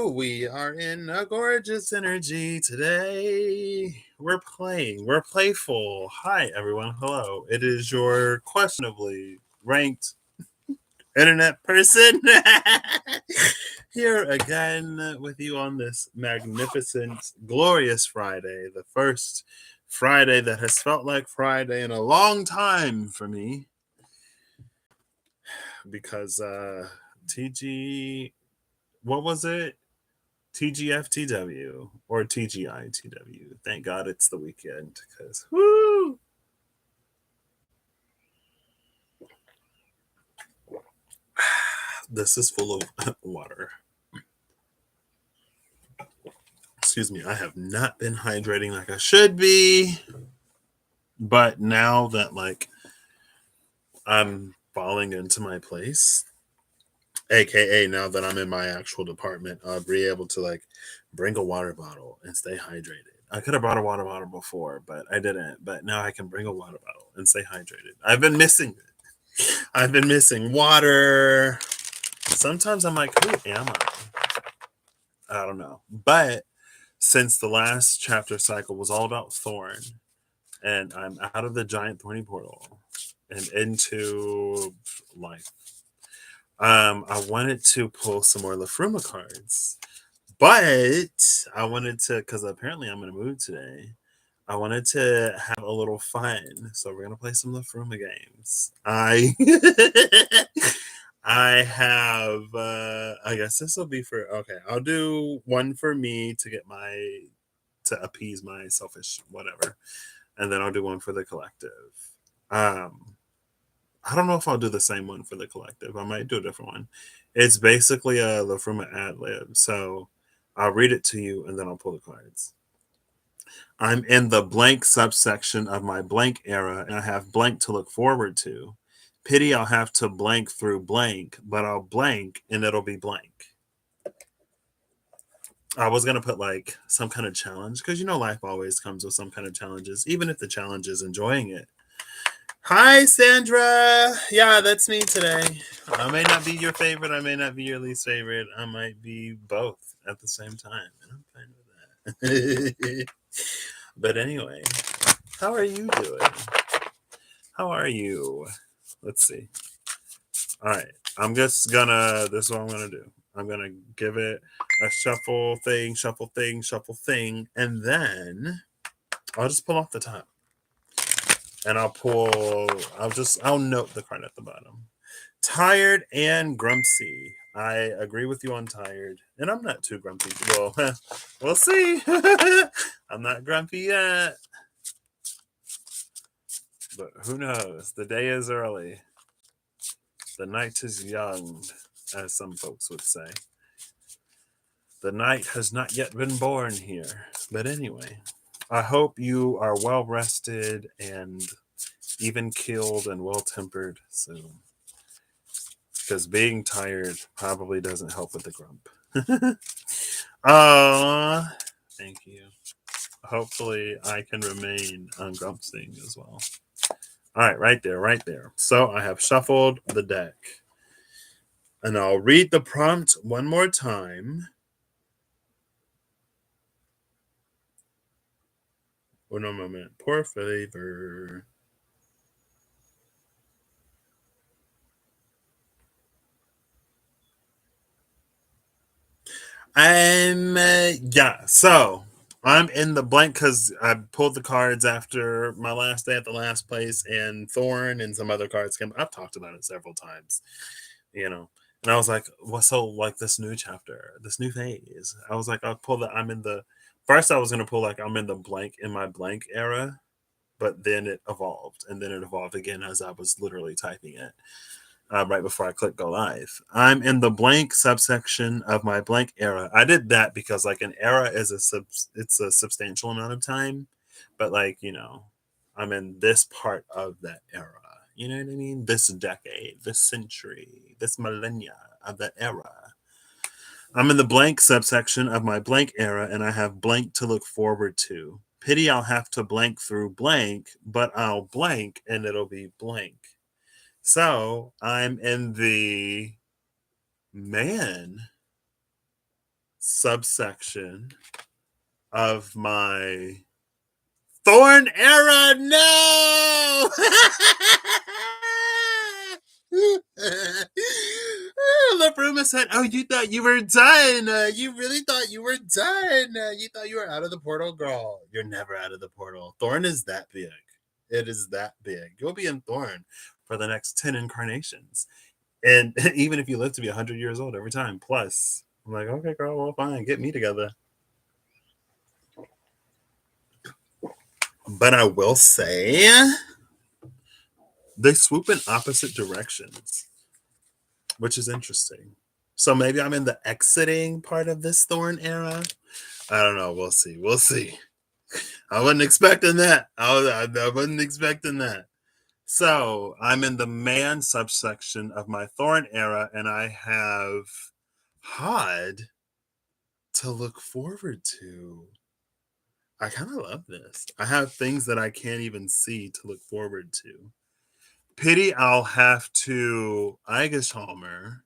We are in a gorgeous energy today. We're playing. We're playful. Hi, everyone. Hello. It is your questionably ranked internet person here again with you on this magnificent, glorious Friday. The first Friday that has felt like Friday in a long time for me. Because TG, what was it? TGFTW or TGITW. Thank God it's the weekend because woo! This is full of water. Excuse me, I have not been hydrating like I should be. But now that I'm falling into my place, aka now that I'm in my actual department, I'll be able to bring a water bottle and stay hydrated. I could have brought a water bottle before, but I didn't. But now I can bring a water bottle and stay hydrated. I've been missing it. I've been missing water. Sometimes I'm like, who am I? I don't know. But since the last chapter cycle was all about Thorn, and I'm out of the giant thorny portal and into life, I wanted to pull some more Liffruma cards. But I wanted to, because apparently I'm in a mood today, I wanted to have a little fun. So we're going to play some Liffruma games. I have, I guess this will be okay, I'll do one for me to appease my selfish whatever. And then I'll do one for the collective. I don't know if I'll do the same one for the collective. I might do a different one. It's basically a Liffruma ad-lib. So I'll read it to you and then I'll pull the cards. I'm in the blank subsection of my blank era, and I have blank to look forward to. Pity I'll have to blank through blank, but I'll blank and it'll be blank. I was going to put some kind of challenge because life always comes with some kind of challenges, even if the challenge is enjoying it. Hi, Sandra. Yeah, that's me today. I may not be your favorite. I may not be your least favorite. I might be both at the same time. And I'm fine with that. But anyway, how are you doing? How are you? Let's see. All right. This is what I'm going to do. I'm going to give it a shuffle thing, and then I'll just pull off the top. And I'll note the card at the bottom. Tired and grumpy. I agree with you on tired. And I'm not too grumpy. Well, we'll see. I'm not grumpy yet. But who knows? The day is early. The night is young, as some folks would say. The night has not yet been born here. But anyway, I hope you are well rested and even keeled and well tempered soon. Because being tired probably doesn't help with the grump. Thank you. Hopefully I can remain ungrumpsing as well. All right, right there. So I have shuffled the deck. And I'll read the prompt one more time. Uno moment, por favor. So I'm in the blank because I pulled the cards after my last day at the last place, and Thorn and some other cards came. I've talked about it several times, and I was like, "What's this new chapter, this new phase?" I was like, "I'll pull that." First I was gonna pull I'm in the blank in my blank era, but then it evolved, and then it evolved again as I was literally typing it. Right before I click go live. I'm in the blank subsection of my blank era. I did that because an era is it's a substantial amount of time, but I'm in this part of that era. You know what I mean? This decade, this century, this millennia of that era. I'm in the blank subsection of my blank era, and I have blank to look forward to. Pity I'll have to blank through blank, but I'll blank and it'll be blank. So I'm in the man subsection of my Thorn era. No. Liffruma said, "Oh, you thought you were done. You really thought you were done. You thought you were out of the portal, girl. You're never out of the portal. Thorn is that big. It is that big. You'll be in Thorn for the next 10 incarnations. And even if you live to be 100 years old every time, plus, I'm like, okay, girl, well, fine, get me together." But I will say, they swoop in opposite directions, which is interesting. So maybe I'm in the exiting part of this Thorn era. I don't know. We'll see. We'll see. I wasn't expecting that. I wasn't expecting that. So I'm in the man subsection of my Thorn era, and I have Hod to look forward to. I kind of love this. I have things that I can't even see to look forward to. Pity, I'll have to Eigeshalmer.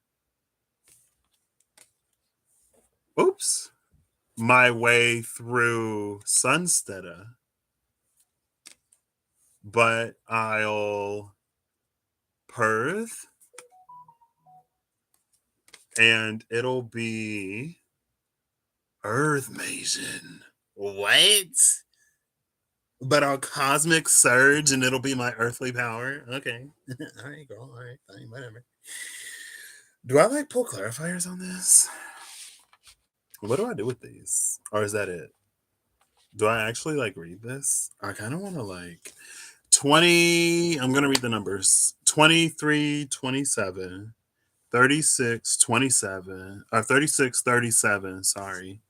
Oops. My way through Sunsteada. But I'll Perth. And it'll be Earth Mason. What? But I'll Cosmic Surge and it'll be my earthly power. Okay. All right, girl. All right, fine, whatever. Do I like pull clarifiers on this? What do I do with these? Or is that it? Do I actually like read this? I kind of want to like 20. I'm going to read the numbers 23, 27, 36, 27, 36, 37. Sorry.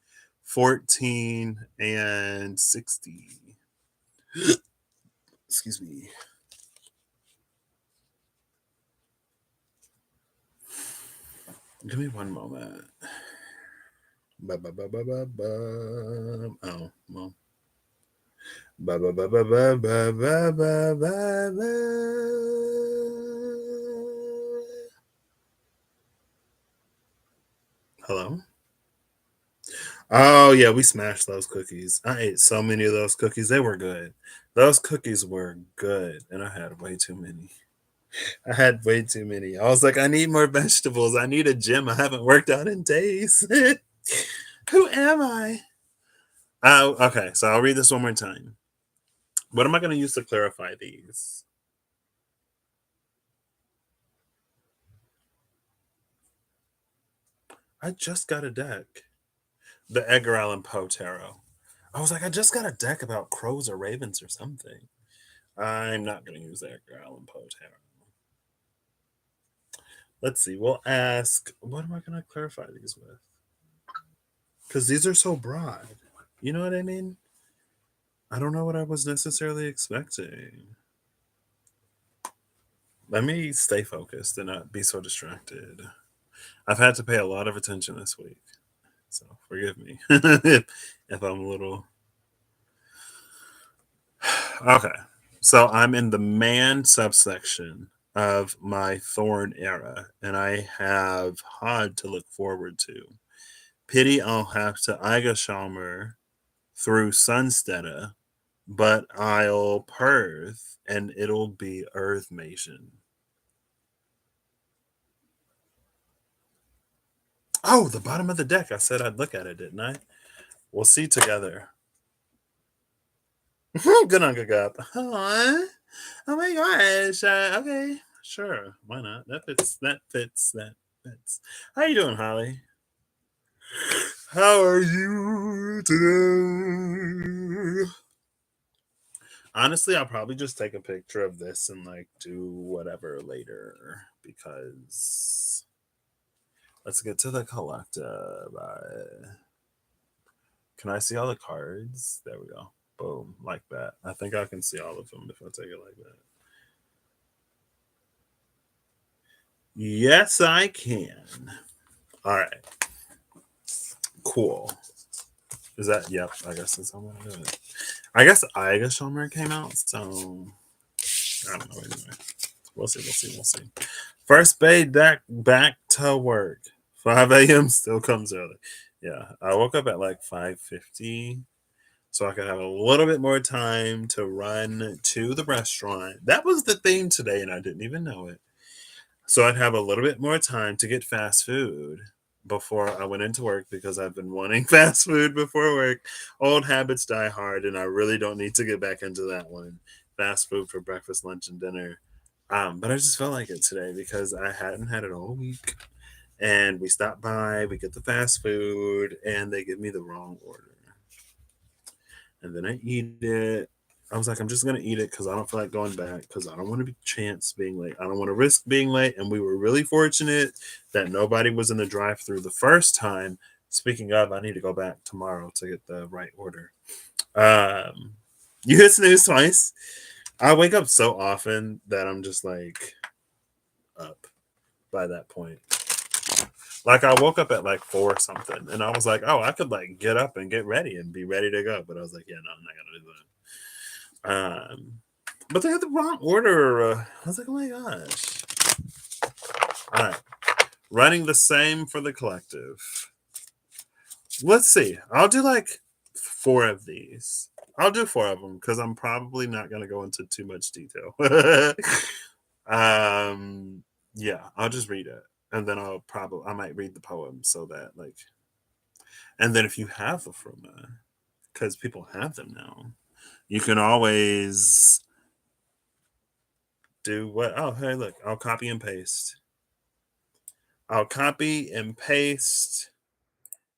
14 and 60. Excuse me. Give me one moment. Oh, well. Hello? Oh, yeah, we smashed those cookies. I ate so many of those cookies. They were good. Those cookies were good, and I had way too many. I had way too many. I was like, I need more vegetables. I need a gym. I haven't worked out in days. Who am I? Oh, okay. So I'll read this one more time. What am I going to use to clarify these? I just got a deck. The Edgar Allan Poe Tarot. I was like, I just got a deck about crows or ravens or something. I'm not going to use the Edgar Allan Poe Tarot. Let's see. We'll ask, what am I going to clarify these with? Because these are so broad. You know what I mean? I don't know what I was necessarily expecting. Let me stay focused and not be so distracted. I've had to pay a lot of attention this week. So forgive me if I'm a little. Okay. So I'm in the man subsection of my Thorn era, and I have Hod to look forward to. Pity, I'll have to Eigeshalmer through Sunsteada, but I'll Perth and it'll be Earth Mason. Oh, the bottom of the deck. I said I'd look at it, didn't I? We'll see together. Good on, good God. Oh my gosh. Okay, sure. Why not? That fits. That fits. That fits. How you doing, Holly? How are you today? Honestly, I'll probably just take a picture of this and like do whatever later because let's get to the collective. Can I see all the cards? There we go. Boom, like that. I think I can see all of them if I take it like that. Yes, I can. All right. Cool. Is that? Yep. I guess that's how I'm gonna do it. I guess Eigeshalmer came out, so I don't know. Anyway, we'll see. We'll see. We'll see. First day back to work. 5 a.m. still comes early. Yeah, I woke up at like 5:50 so I could have a little bit more time to run to the restaurant. That was the theme today, and I didn't even know it. So I'd have a little bit more time to get fast food before I went into work because I've been wanting fast food before work. Old habits die hard, and I really don't need to get back into that one. Fast food for breakfast, lunch, and dinner. But I just felt like it today because I hadn't had it all week. And we stop by, we get the fast food, and they give me the wrong order. And then I eat it. I was like, I'm just gonna eat it because I don't feel like going back because I don't want to be chance being late. I don't want to risk being late. And we were really fortunate that nobody was in the drive-through the first time. Speaking of, I need to go back tomorrow to get the right order. Um, you hit snooze twice. I wake up so often that I'm just like up by that point. Like I woke up at like 4 or something, and I was like, "Oh, I could like get up and get ready and be ready to go." But I was like, "Yeah, no, I'm not gonna do that." But they had the wrong order. I was like, "Oh my gosh!" All right, running the same for the collective. Let's see. I'll do like 4 of these. I'll do 4 of them because I'm probably not gonna go into too much detail. um, yeah, I'll just read it, and then I might read the poem so that like. And then if you have a Fruma, because people have them now, you can always do what? Oh, hey, look, I'll copy and paste. I'll copy and paste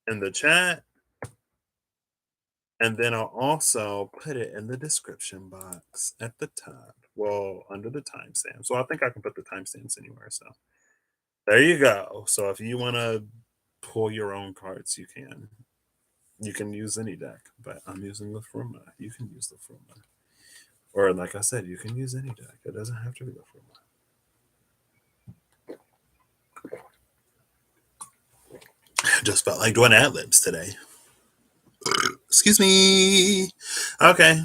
in the chat, and then I'll also put it in the description box at the top. Well, under the timestamp. So I think I can put the timestamps anywhere. So there you go. So if you want to pull your own cards, you can. You can use any deck, but I'm using the Fruma. You can use the Fruma. Or like I said, you can use any deck. It doesn't have to be the Fruma. Just felt like doing ad libs today. Excuse me. Okay.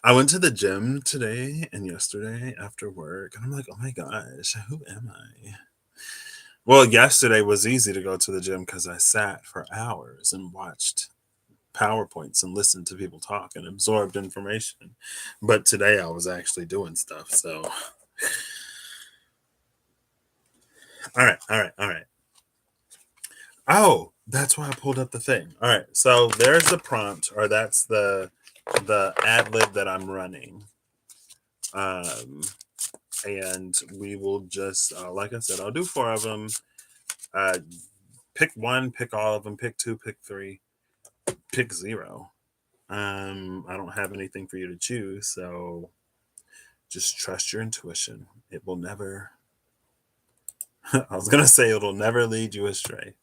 I went to the gym today and yesterday after work, and I'm like, oh my gosh, who am I? Well, yesterday was easy to go to the gym because I sat for hours and watched PowerPoints and listened to people talk and absorbed information. But today I was actually doing stuff. So, all right, all right, all right. Oh, that's why I pulled up the thing. All right, so there's the prompt, or that's the ad lib that I'm running. Um, and we will just, like I said, I'll do 4 of them. Uh, pick one, pick all of them, pick two, pick three, pick zero. I don't have anything for you to choose, so just trust your intuition. It will never. I was gonna say it'll never lead you astray.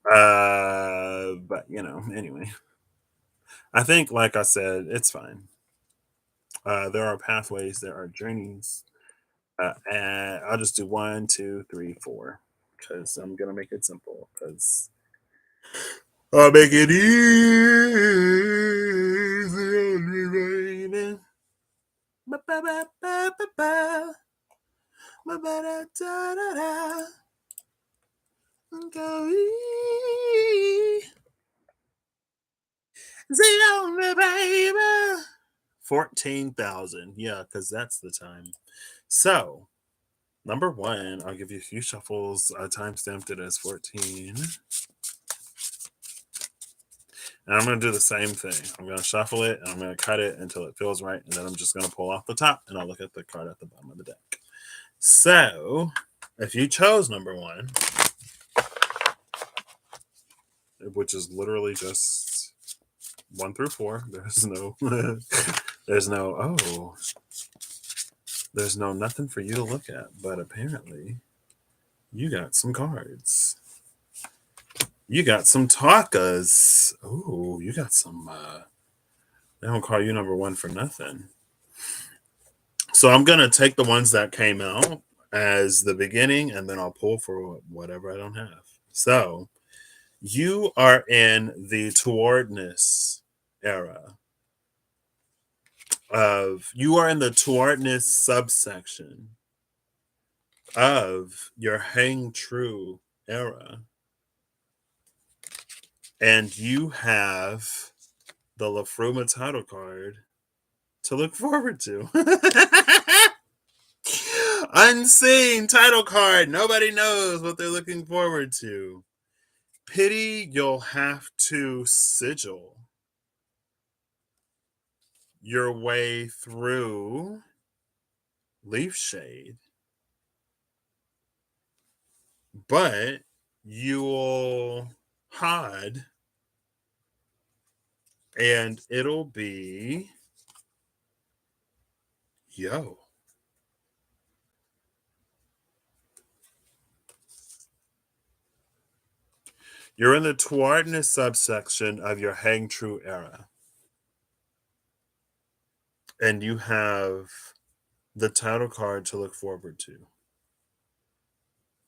But anyway. I think, like I said, it's fine. There are pathways, there are journeys, and I'll just do one, two, three, four, because I'm gonna make it simple. Because I'll make it easy on me, baby. Ba ba ba ba ba ba ba ba da da da da. Go easy on me, baby. 14,000. Yeah, because that's the time. So, number one, I'll give you a few shuffles. I time stamped it as 14. And I'm going to do the same thing. I'm going to shuffle it and I'm going to cut it until it feels right. And then I'm just going to pull off the top and I'll look at the card at the bottom of the deck. So, if you chose number one, which is literally just 1 through 4, there's no nothing for you to look at. But apparently, you got some cards. You got some takas. Oh, you got some. They don't call you number one for nothing. So I'm gonna take the ones that came out as the beginning, and then I'll pull for whatever I don't have. So you are in the towardness era you are in the towardness subsection of your hang true era. And you have the Liffruma title card to look forward to. Unseen title card. Nobody knows what they're looking forward to. Pity, you'll have to sigil your way through Leaf Shade, but you'll hide, and it'll be yo. You're in the towardness subsection of your Hang True era, and you have the title card to look forward to.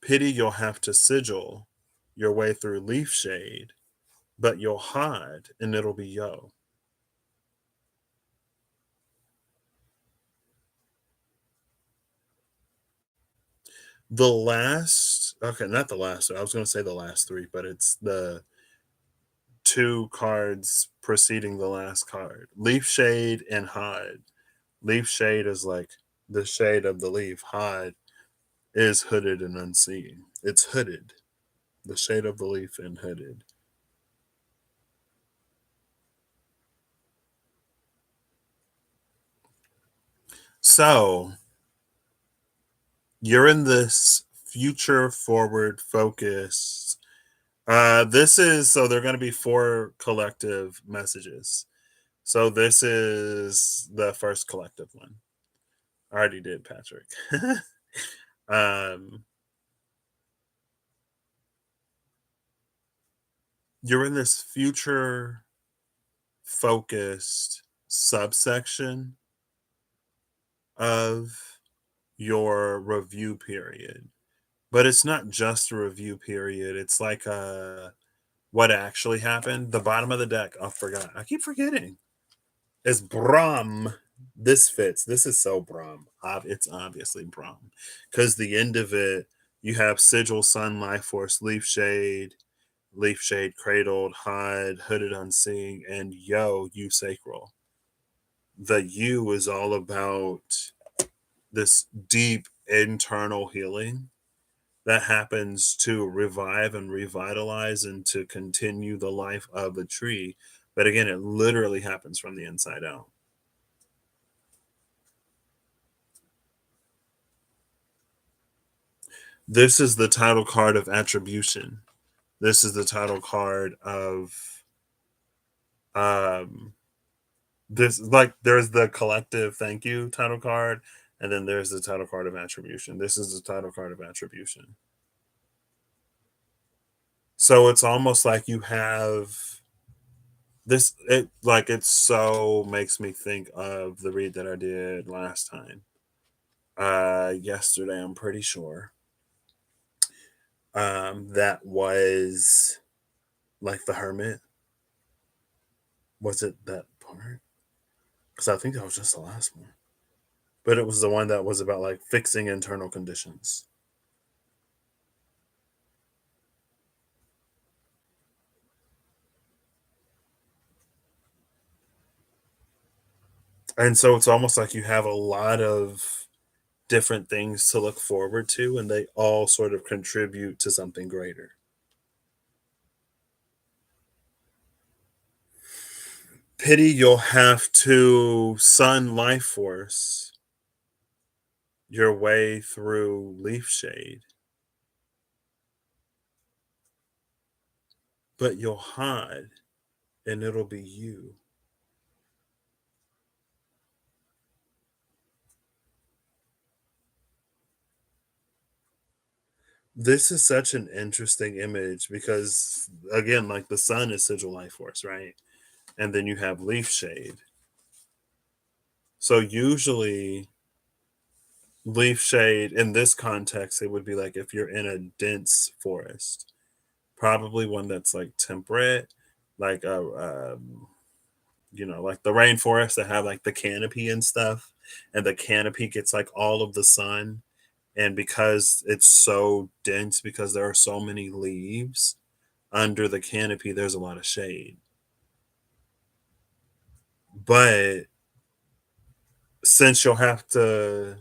Pity, you'll have to sigil your way through Leaf Shade, but you'll hide, and it'll be yo. The last, okay, not the last. I was going to say the last three, but it's the two cards preceding the last card. Leaf Shade and Hide. Leaf Shade is like the shade of the leaf. Hide is hooded and unseen. It's hooded. The shade of the leaf and hooded. So you're in this future forward focus. This is so there are going to be four collective messages. So this is the first collective one. I already did, Patrick. um, you're in this future focused subsection of your review period. But it's not just a review period. It's like what actually happened. The bottom of the deck, I forgot. I keep forgetting. Is Brahm. This fits. This is so Brahm. It's obviously Brahm. Because the end of it, you have Sigil, Sun, Life Force, Leaf Shade, Cradled, Hide, Hooded Unseen, and Yo, You Sacral. The You is all about this deep internal healing that happens to revive and revitalize and to continue the life of a tree. But again, it literally happens from the inside out. This is the title card of attribution. This is the title card of um this, like there's the collective thank you title card, and then there's the title card of attribution. This is the title card of attribution. So it's almost like you have this, it like it so makes me think of the read that I did last time. Yesterday, I'm pretty sure. That was like the Hermit. Was it that part? Because I think that was just the last one. But it was the one that was about like fixing internal conditions. And so it's almost like you have a lot of different things to look forward to, and they all sort of contribute to something greater. Pity, you'll have to sun life force your way through leaf shade, but you'll hide and it'll be you. This is such an interesting image because, again, like the sun is sigil life force, right? And then you have leaf shade. So usually, leaf shade in this context, it would be like if you're in a dense forest, probably one that's like temperate, like like the rainforest that have like the canopy and stuff, and the canopy gets like all of the sun, and because it's so dense, because there are so many leaves, under the canopy, there's a lot of shade. But since you'll have to,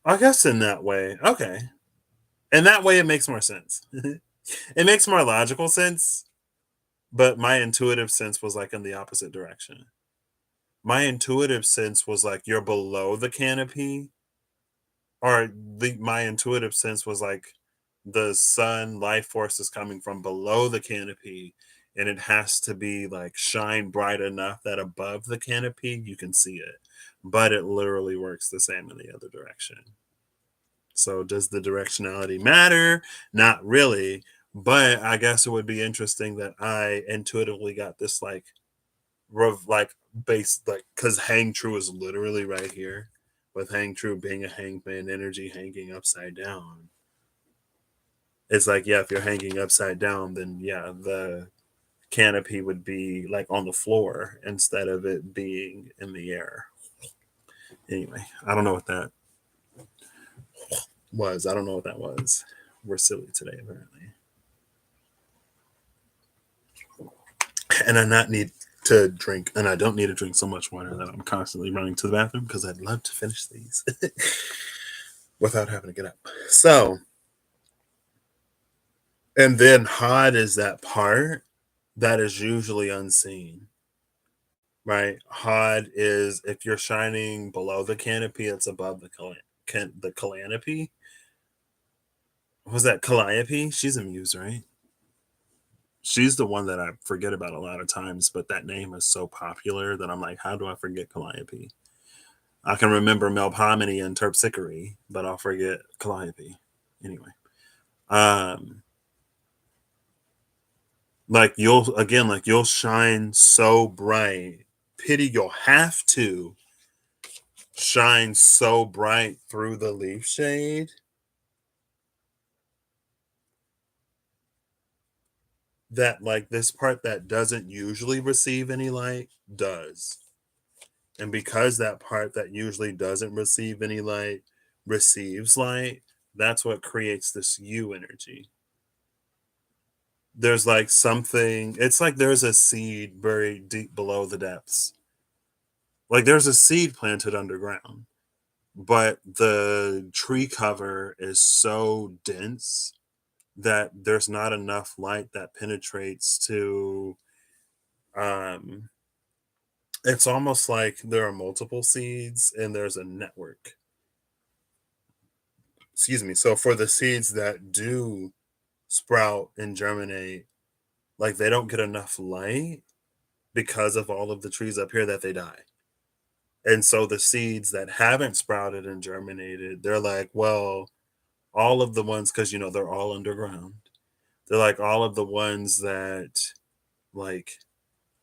I guess in that way, okay. In that way, it makes more sense. It makes more logical sense, but my intuitive sense was like in the opposite direction. My intuitive sense was like you're below the canopy, or my intuitive sense was like the sun life force is coming from below the canopy, and it has to be like shine bright enough that above the canopy you can see it, but it literally works the same in the other direction. So does the directionality matter? Not really, but I guess it would be interesting that I intuitively got this like like base, like, because hang true is literally right here, with hang true being a hangman energy hanging upside down. It's like, yeah, if you're hanging upside down, then yeah, the canopy would be like on the floor instead of it being in the air. Anyway, I don't know what that was. I don't know what that was. We're silly today, apparently. And I not need to drink, and I don't need to drink so much water that I'm constantly running to the bathroom because I'd love to finish these without having to get up. So, and then hod is that part that is usually unseen, right? Hod is if you're shining below the canopy, it's above the canopy. Was that Calliope? She's a muse, right? She's the one that I forget about a lot of times, but that name is so popular that I'm like, how do I forget Calliope? I can remember Melpomene and Terpsichore, but I'll forget Calliope. Anyway, um, like you'll shine so bright. Pity you'll have to shine so bright through the leaf shade that like this part that doesn't usually receive any light does. And because that part that usually doesn't receive any light receives light, that's what creates this you energy. There's like something, it's like there's a seed buried deep below the depths. Like there's a seed planted underground, but the tree cover is so dense that there's not enough light that penetrates to um it's almost like there are multiple seeds and there's a network. Excuse me. So for the seeds that do sprout and germinate, like they don't get enough light because of all of the trees up here that they die. And so the seeds that haven't sprouted and germinated, they're like, well, all of the ones, because they're all underground. They're like all of the ones that like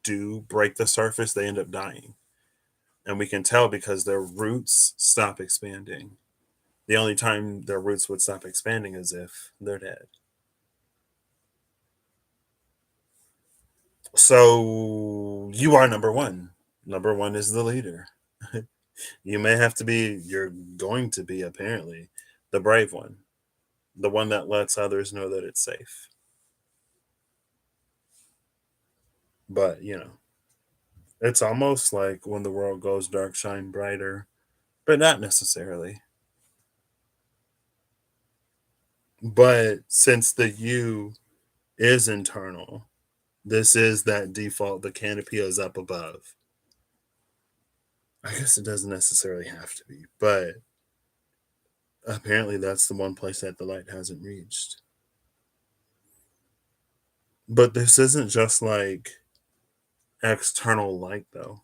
do break the surface, they end up dying. And we can tell because their roots stop expanding. The only time their roots would stop expanding is if they're dead. So you are number one. Number one is the leader. You're going to be apparently the brave one, the one that lets others know that it's safe. But, it's almost like when the world goes dark, shine brighter, but not necessarily. But since the you is internal, this is that default, the canopy is up above. I guess it doesn't necessarily have to be, but apparently that's the one place that the light hasn't reached. But this isn't just like external light, though.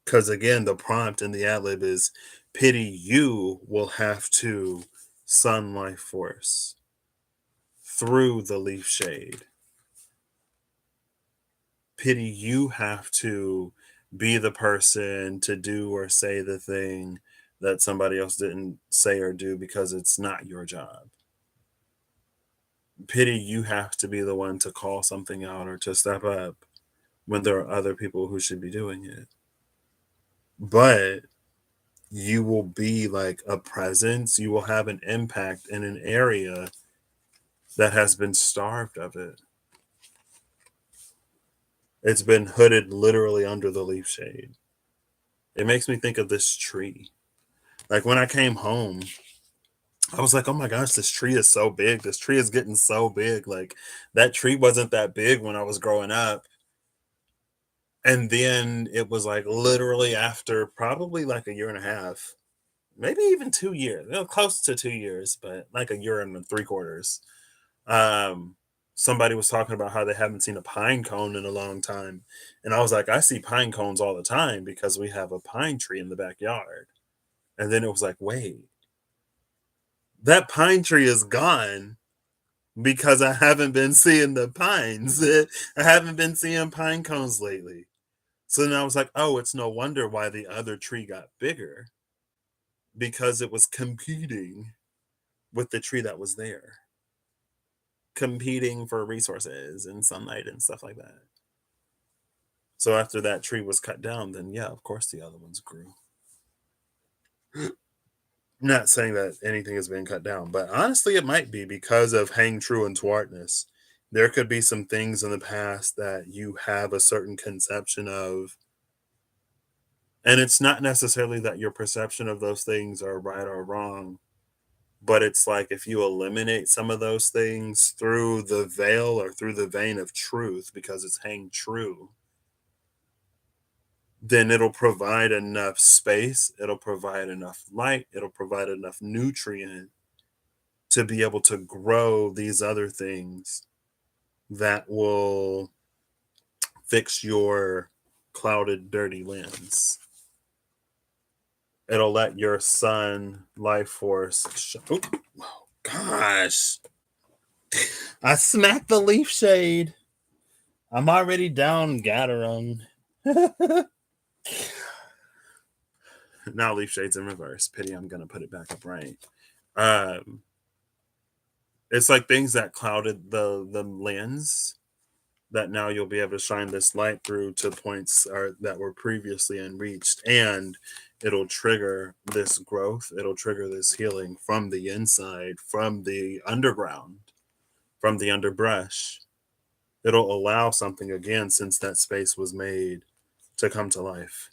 Because again, the prompt in the ad lib is pity you will have to sun life force through the leaf shade. Pity you have to be the person to do or say the thing that somebody else didn't say or do because it's not your job. Pity you have to be the one to call something out or to step up when there are other people who should be doing it. But you will be like a presence, you will have an impact in an area that has been starved of it. It's been hooded literally under the leaf shade. It makes me think of this tree. Like when I came home, I was like, oh my gosh, this tree is so big. This tree is getting so big. Like that tree wasn't that big when I was growing up. And then it was like literally after probably like a year and a half, maybe even 2 years, close to 2 years, but like a year and three quarters. Um, Somebody was talking about how they haven't seen a pine cone in a long time. And I was like, I see pine cones all the time because we have a pine tree in the backyard. And then it was like, wait, that pine tree is gone because I haven't been seeing the pines. I haven't been seeing pine cones lately. So then I was like, oh, it's no wonder why the other tree got bigger because it was competing with the tree that was there, competing for resources and sunlight and stuff like that. So after that tree was cut down, then yeah, of course the other ones grew. Not saying that anything is being cut down, but honestly, it might be because of hang true and twartness. There could be some things in the past that you have a certain conception of, and it's not necessarily that your perception of those things are right or wrong, but it's like if you eliminate some of those things through the veil or through the vein of truth, because it's hang true, then it'll provide enough space, it'll provide enough light, it'll provide enough nutrient to be able to grow these other things that will fix your clouded, dirty lens. It'll let your sun life force. Oh, gosh. I smacked the leaf shade. I'm already down Gatorone. Now leaf shade's in reverse. Pity I'm going to put it back up right. Um, it's like things that clouded the lens that now you'll be able to shine this light through to points that were previously unreached, and it'll trigger this growth, it'll trigger this healing from the inside, from the underground, from the underbrush. It'll allow something again, since that space was made, to come to life.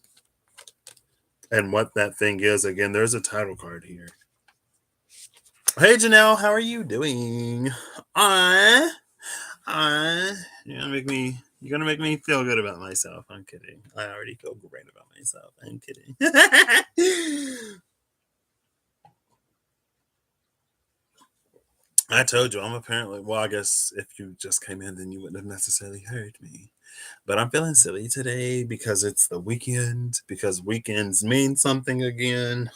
And what that thing is, again, there's a title card here. Hey Janelle, how are you doing? uh you're gonna make me feel good about myself. I'm kidding. I already feel great about myself. I'm kidding. I told you I'm apparently, well, I guess if you just came in then you wouldn't have necessarily heard me. But I'm feeling silly today because it's the weekend, because weekends mean something again.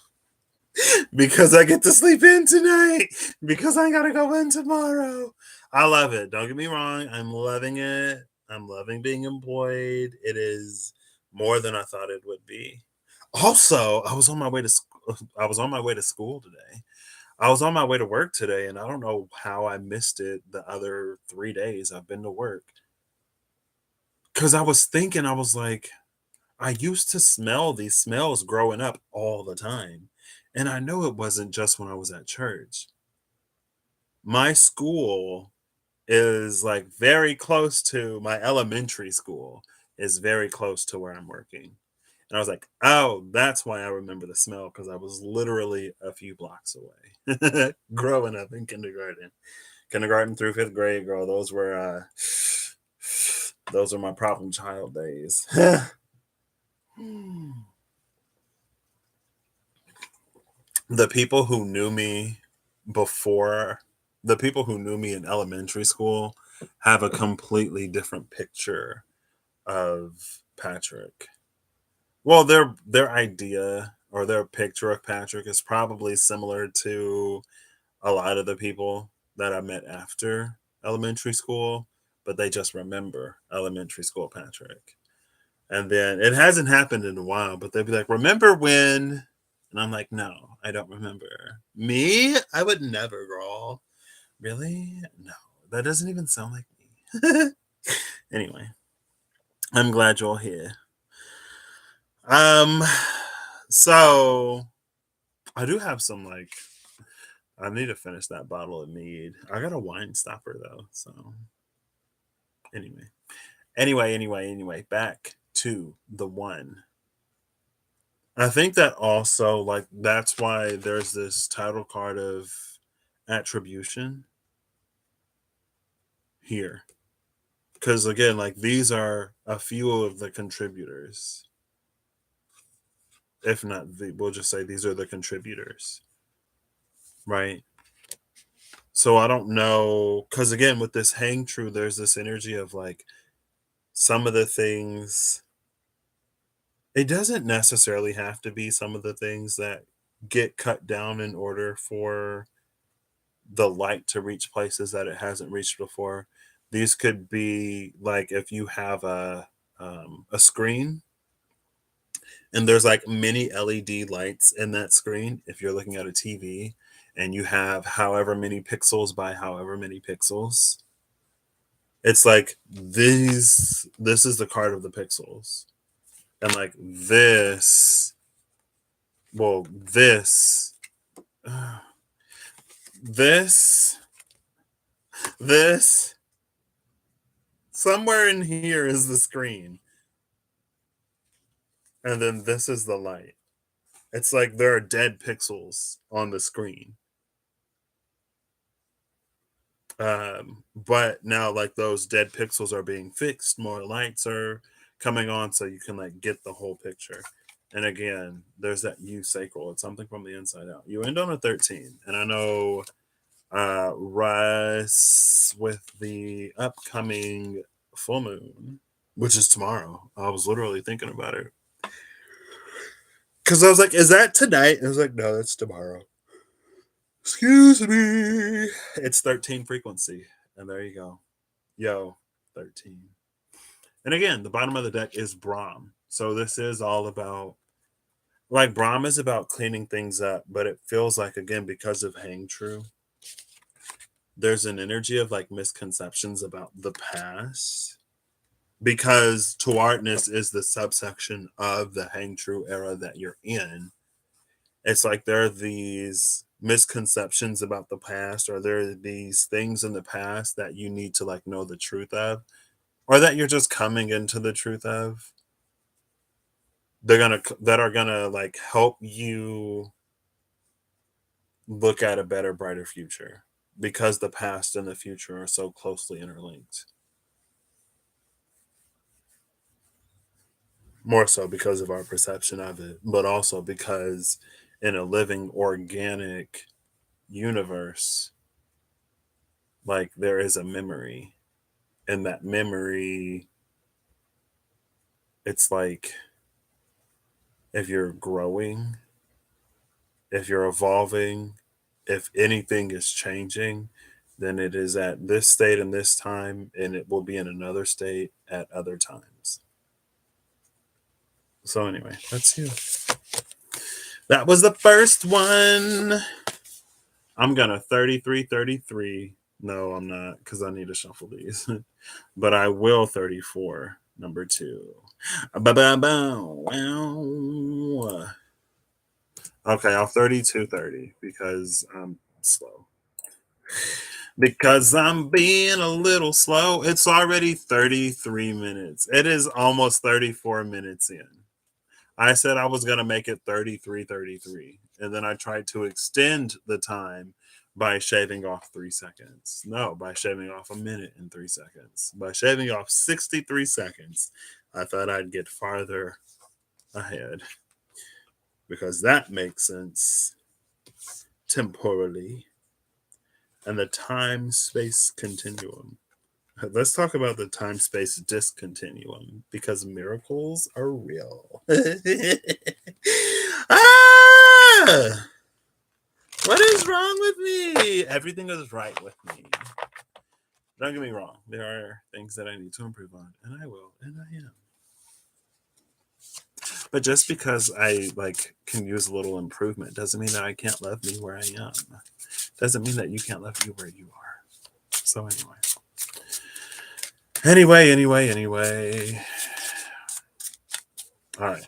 Because I get to sleep in tonight, because I gotta go in tomorrow. I love it. Don't get me wrong. I'm loving it. I'm loving being employed. It is more than I thought it would be. Also, I was on my way to I was on my way to school today. I was on my way to work today, and I don't know how I missed it the other 3 days I've been to work. Because I was thinking, I was like, I used to smell these smells growing up all the time. And I know it wasn't just when I was at church. My school is like very close to my elementary school, is very close to where I'm working. And I was like, oh, that's why I remember the smell, because I was literally a few blocks away growing up in kindergarten. Kindergarten through fifth grade, girl. Those are my problem child days. The people who knew me before, the people who knew me in elementary school have a completely different picture of Patrick. Well, their idea or their picture of Patrick is probably similar to a lot of the people that I met after elementary school, but they just remember elementary school Patrick. And then it hasn't happened in a while, but they'd be like, remember when? And I'm like, no, I don't remember. Me? I would never, girl. Really? No, that doesn't even sound like me. Anyway, I'm glad you're here. Um, so I do have some like I need to finish that bottle of mead. I got a wine stopper though, so anyway, back to the one. I think that also, like, that's why there's this title card of attribution here. Because again, like, these are a few of the contributors. If not, we'll just say these are the contributors, right? So I don't know, because again, with this hang true, there's this energy of like some of the things. It doesn't necessarily have to be some of the things that get cut down in order for the light to reach places that it hasn't reached before. These could be like if you have a screen and there's like many LED lights in that screen. If you're looking at a TV and you have however many pixels by however many pixels, it's like these. This is the card of the pixels, and like this. Well, this, this, somewhere in here is the screen. And then this is the light. It's like there are dead pixels on the screen. But now, like, those dead pixels are being fixed, more lights are coming on, so you can like get the whole picture. And again, there's that U sacral. It's something from the inside out. You end on a 13, and I know Russ with the upcoming full moon, which is tomorrow. I was literally thinking about it because I was like, "Is that tonight?" And I was like, "No, that's tomorrow." Excuse me. It's 13 frequency, and there you go. Yo, 13. And again, the bottom of the deck is Brahm. So this is all about, like, Brahm is about cleaning things up, but it feels like, again, because of Hang True, there's an energy of like misconceptions about the past. Because Tuartness is the subsection of the Hang True era that you're in. It's like there are these misconceptions about the past, or there are these things in the past that you need to like know the truth of, or that you're just coming into the truth of. That are gonna like help you look at a better, brighter future, because the past and the future are so closely interlinked. More so because of our perception of it, but also because in a living, organic universe, like, there is a memory, and that memory, it's like if you're growing, if you're evolving, if anything is changing, then it is at this state and this time, and it will be in another state at other times. So anyway, that's you. That was the first one. I'm gonna 33. No, I'm not, because I need to shuffle these. But I will 34, number 2. Wow. Okay, I'll 32-30 because I'm slow. Because I'm being a little slow. It's already 33 minutes. It is almost 34 minutes in. I said I was going to make it 33. And then I tried to extend the time by shaving off 3 seconds. No, by shaving off a minute and 3 seconds. By shaving off 63 seconds, I thought I'd get farther ahead. Because that makes sense temporally. And the time-space continuum. Let's talk about the time-space discontinuum, because miracles are real. Ah! What is wrong with me? Everything is right with me. Don't get me wrong. There are things that I need to improve on, and I will, and I am. But just because I like can use a little improvement doesn't mean that I can't love me where I am. Doesn't mean that you can't love you where you are. So anyway. All right.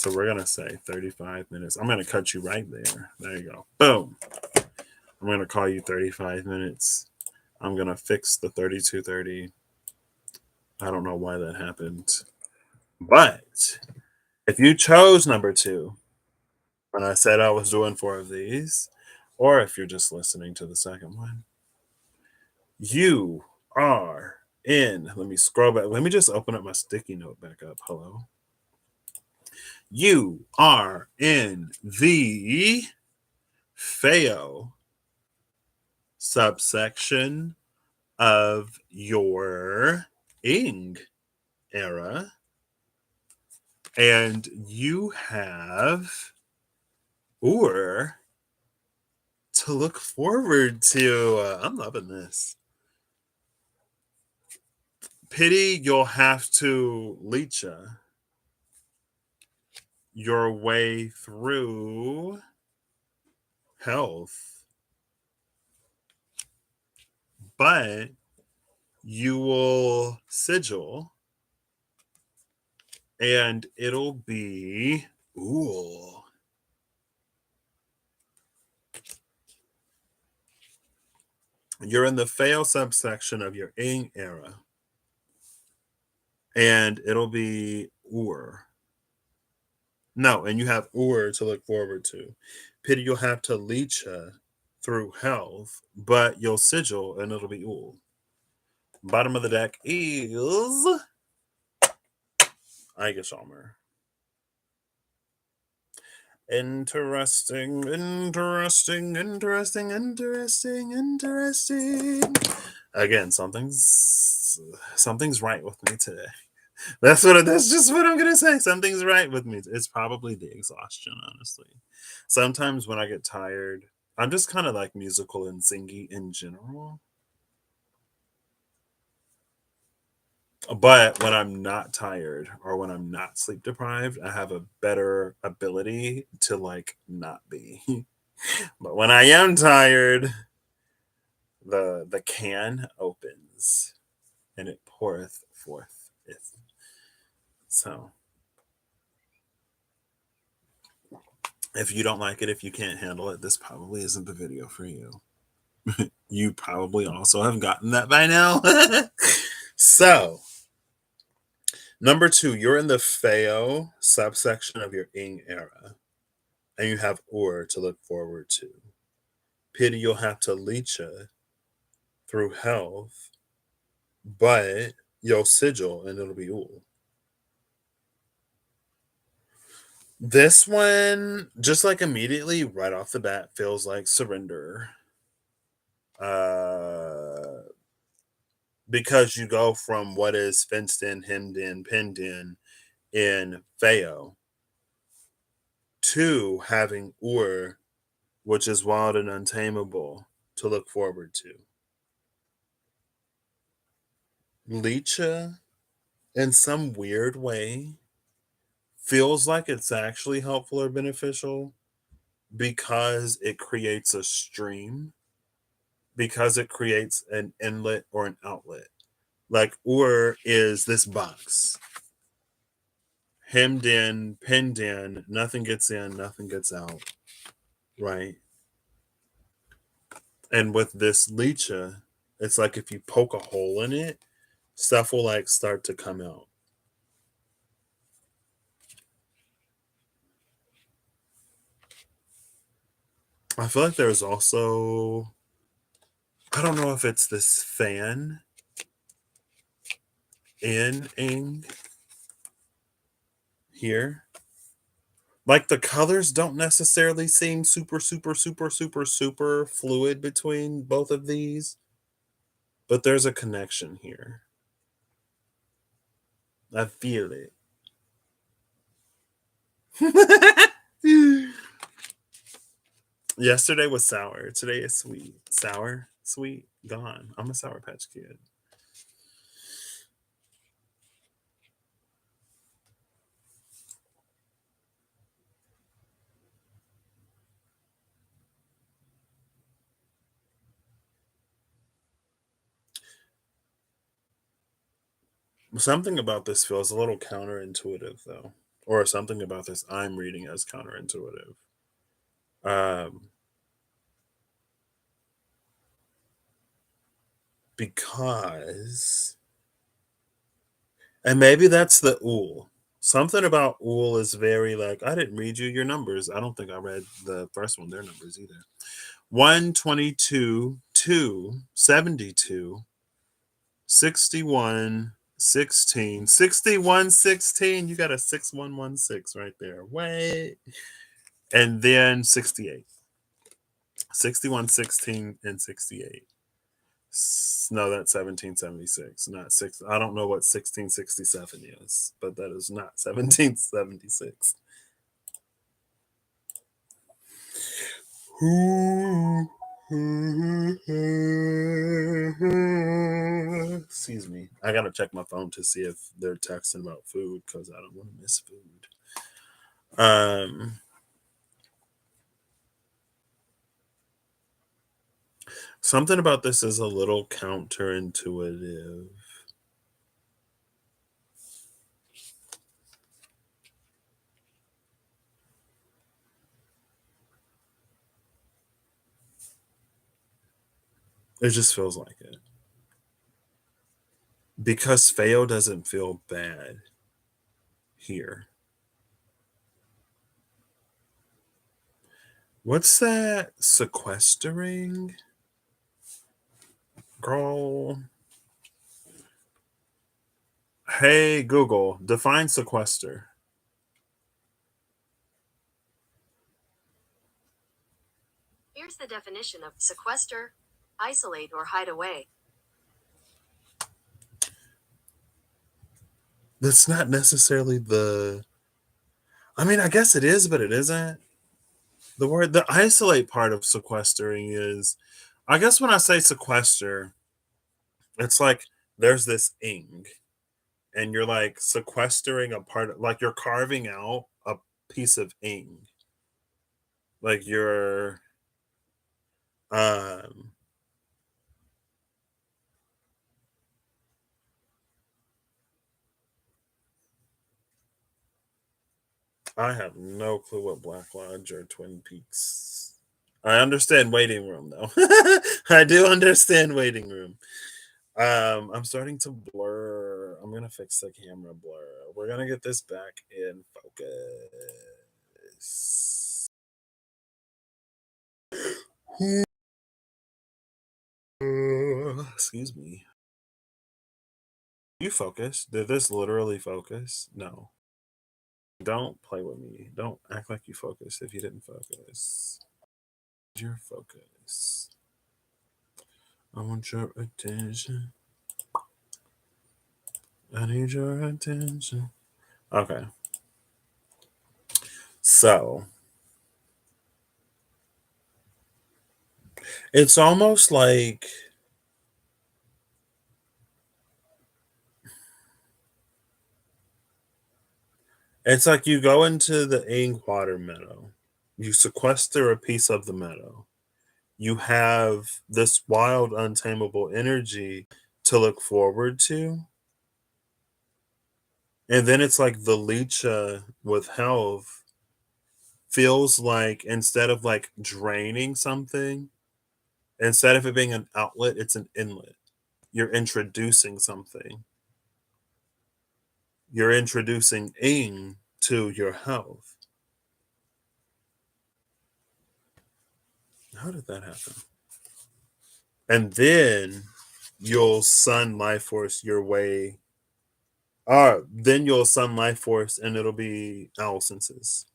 So we're going to say 35 minutes. I'm going to cut you right there. There you go. Boom. I'm going to call you 35 minutes. I'm going to fix the 32:30. I don't know why that happened. But if you chose number 2, when I said I was doing 4 of these, or if you're just listening to the second one, you are in. Let me scroll back. Let me just open up my sticky note back up. Hello. You are in the fail subsection of your ing era, and you have or to look forward to. I'm loving this. Pity you'll have to leecha your way through health, but you will sigil and it'll be ooh. You're in the fail subsection of your ing era, and it'll be or. No, and you have or to look forward to. Pity you'll have to leecha through health, but you'll sigil and it'll be ul. Bottom of the deck is Aigeshalmer. Interesting. Again, something's right with me today. That's just what I'm gonna say. Something's right with me. It's probably the exhaustion, honestly. Sometimes when I get tired, I'm just kind of like musical and singy in general. But when I'm not tired or when I'm not sleep deprived, I have a better ability to like not be. But when I am tired, the can opens and it poureth forth. So if you don't like it, if you can't handle it, this probably isn't the video for you. You probably also have gotten that by now. So, number 2, you're in the fail subsection of your ing era, and you have or to look forward to. Pity you'll have to leecha through health, but you'll sigil and it'll be ul. This one, just like immediately right off the bat, feels like surrender. Uh, because you go from what is fenced in, hemmed in, pinned in Feo to having Ur, which is wild and untamable, to look forward to. Licha, in some weird way, feels like it's actually helpful or beneficial because it creates a stream, because it creates an inlet or an outlet. Like Ur is this box, hemmed in, pinned in, nothing gets in, nothing gets out, right? And with this Licha, it's like if you poke a hole in it, stuff will like start to come out. I feel like there's also, I don't know if it's this fan in ing here. Like the colors don't necessarily seem super fluid between both of these, but there's a connection here. I feel it. Yesterday was sour. Today is sweet. Sour, sweet, gone. I'm a Sour Patch Kid. Something about this feels a little counterintuitive, though, or something about this I'm reading as counterintuitive. Um, because, and maybe that's the ool. Something about ool is very like, I didn't read you your numbers. I don't think I read the first one, their numbers either. 122, 2, 72, 61, 16, 61, 16. You got a 6116 right there. Wait. And then 68. 61, 16, and 68. No, that's 1776, not six. I don't know what 1667 is, but that is not 1776. Excuse me. I gotta check my phone to see if they're texting about food because I don't want to miss food. Something about this is a little counterintuitive. It just feels like it. Because fail doesn't feel bad here. What's that? Sequestering? Girl. Hey, Google, define sequester. Here's the definition of sequester: isolate or hide away. That's not necessarily the. I mean, I guess it is, but it isn't. The isolate part of sequestering is, I guess when I say sequester, it's like there's this ing, and you're like sequestering a part, like you're carving out a piece of ing, like you're, um, I have no clue what Black Lodge or Twin Peaks. I understand waiting room though. I do understand waiting room. I'm starting to blur. I'm gonna fix the camera blur. We're gonna get this back in focus. Excuse me. You focus? Did this literally focus? No. Don't play with me. Don't act like you focus if you didn't focus. Your focus. I want your attention. I need your attention. Okay. So it's almost like you go into the Ingwater meadow, you sequester a piece of the meadow, you have this wild, untamable energy to look forward to. And then it's like the Leecha with health feels like instead of like draining something, instead of it being an outlet, it's an inlet. You're introducing something. You're introducing ing to your health. How did that happen? And then you'll sun life force your way. Then you'll sun life force and it'll be owl senses.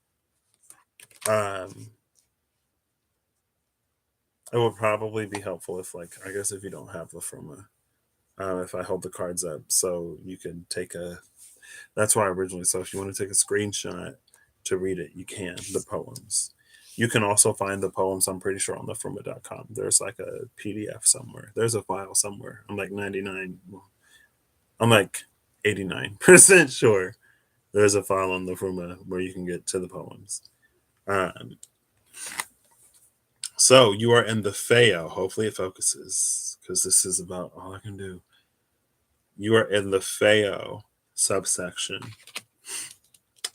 Um, it would probably be helpful if, like, I guess if you don't have Liffruma, if I hold the cards up so you can take a. That's why originally. So if you want to take a screenshot to read it, you can. The poems. You can also find the poems, I'm pretty sure, on liffruma.com. There's like a PDF somewhere. There's a file somewhere. I'm like 99. I'm like 89% sure there's a file on Liffruma where you can get to the poems. Um, so you are in the Feo. Hopefully it focuses because this is about all I can do. You are in the Feo subsection.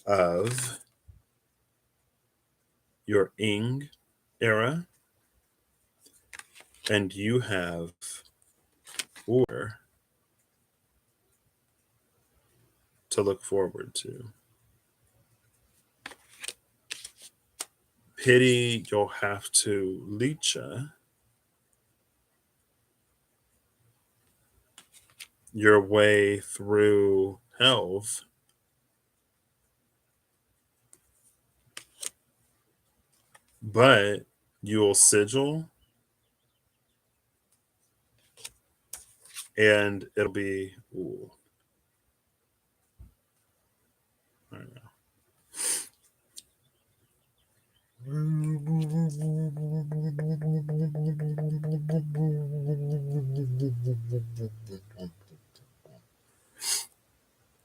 of your Ing era, and you have Or to look forward to. Pity, you'll have to Licha your way through health, but you'll sigil and it'll be ooh, I don't know.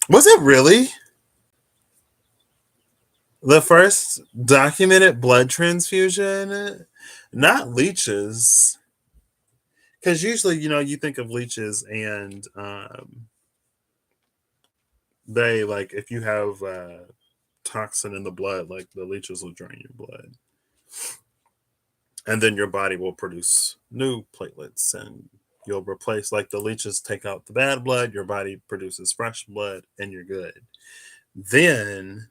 Was it really the first documented blood transfusion? Not leeches. Because usually, you think of leeches and they, like, if you have toxin in the blood, like the leeches will drain your blood. And then your body will produce new platelets and you'll replace, like, the leeches take out the bad blood, your body produces fresh blood, and you're good. Then,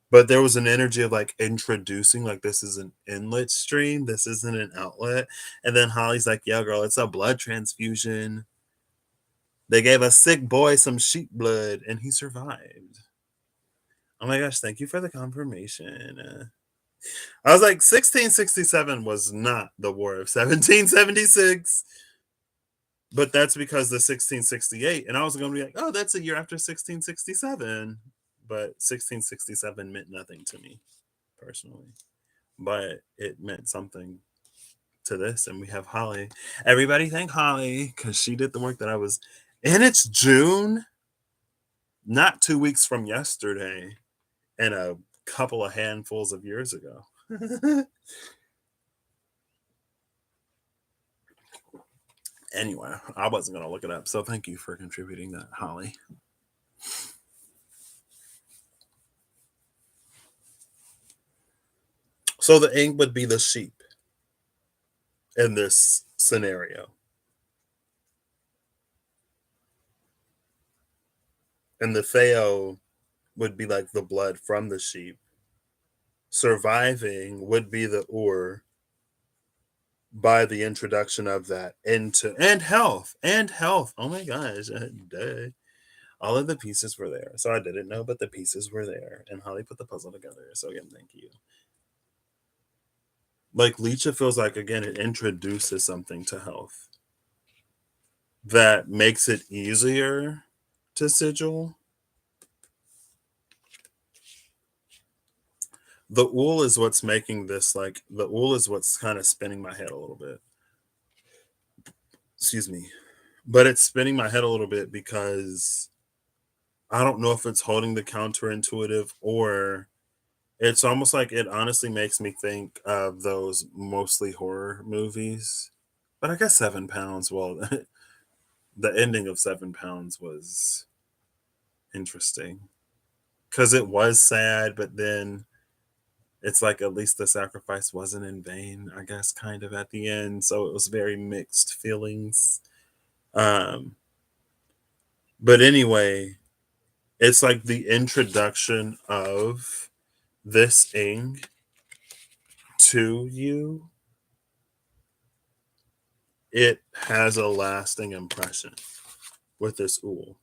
but there was an energy of like introducing, like, this is an inlet stream, this isn't an outlet. And then Holly's like, yeah, girl, it's a blood transfusion. They gave a sick boy some sheep blood and he survived. Oh my gosh, thank you for the confirmation. I was like, 1667 was not the War of 1776, but that's because the 1668, and I was going to be like, oh, that's a year after 1667, but 1667 meant nothing to me personally, but it meant something to this, and we have Holly. Everybody thank Holly because she did the work that I was, and it's June, not 2 weeks from yesterday, and a couple of handfuls of years ago. Anyway, I wasn't going to look it up, so thank you for contributing that, Holly. So the ink would be the sheep in this scenario. And the Theo would be like the blood from the sheep. Surviving would be the Ur by the introduction of that into and health. Oh my gosh. Duh. All of the pieces were there. So I didn't know, but the pieces were there. And Holly put the puzzle together. So again, thank you. Like Leecha feels like, again, it introduces something to health that makes it easier to sigil. The Ool is what's making this, like, the Ool is what's kind of spinning my head a little bit. Excuse me. But it's spinning my head a little bit because I don't know if it's holding the counterintuitive or it's almost like it honestly makes me think of those mostly horror movies. But I guess 7 pounds, well, the ending of 7 pounds was interesting because it was sad, but then it's like at least the sacrifice wasn't in vain, I guess, kind of at the end. So it was very mixed feelings. Um, but anyway, it's like the introduction of this ing to you. It has a lasting impression with this Ool.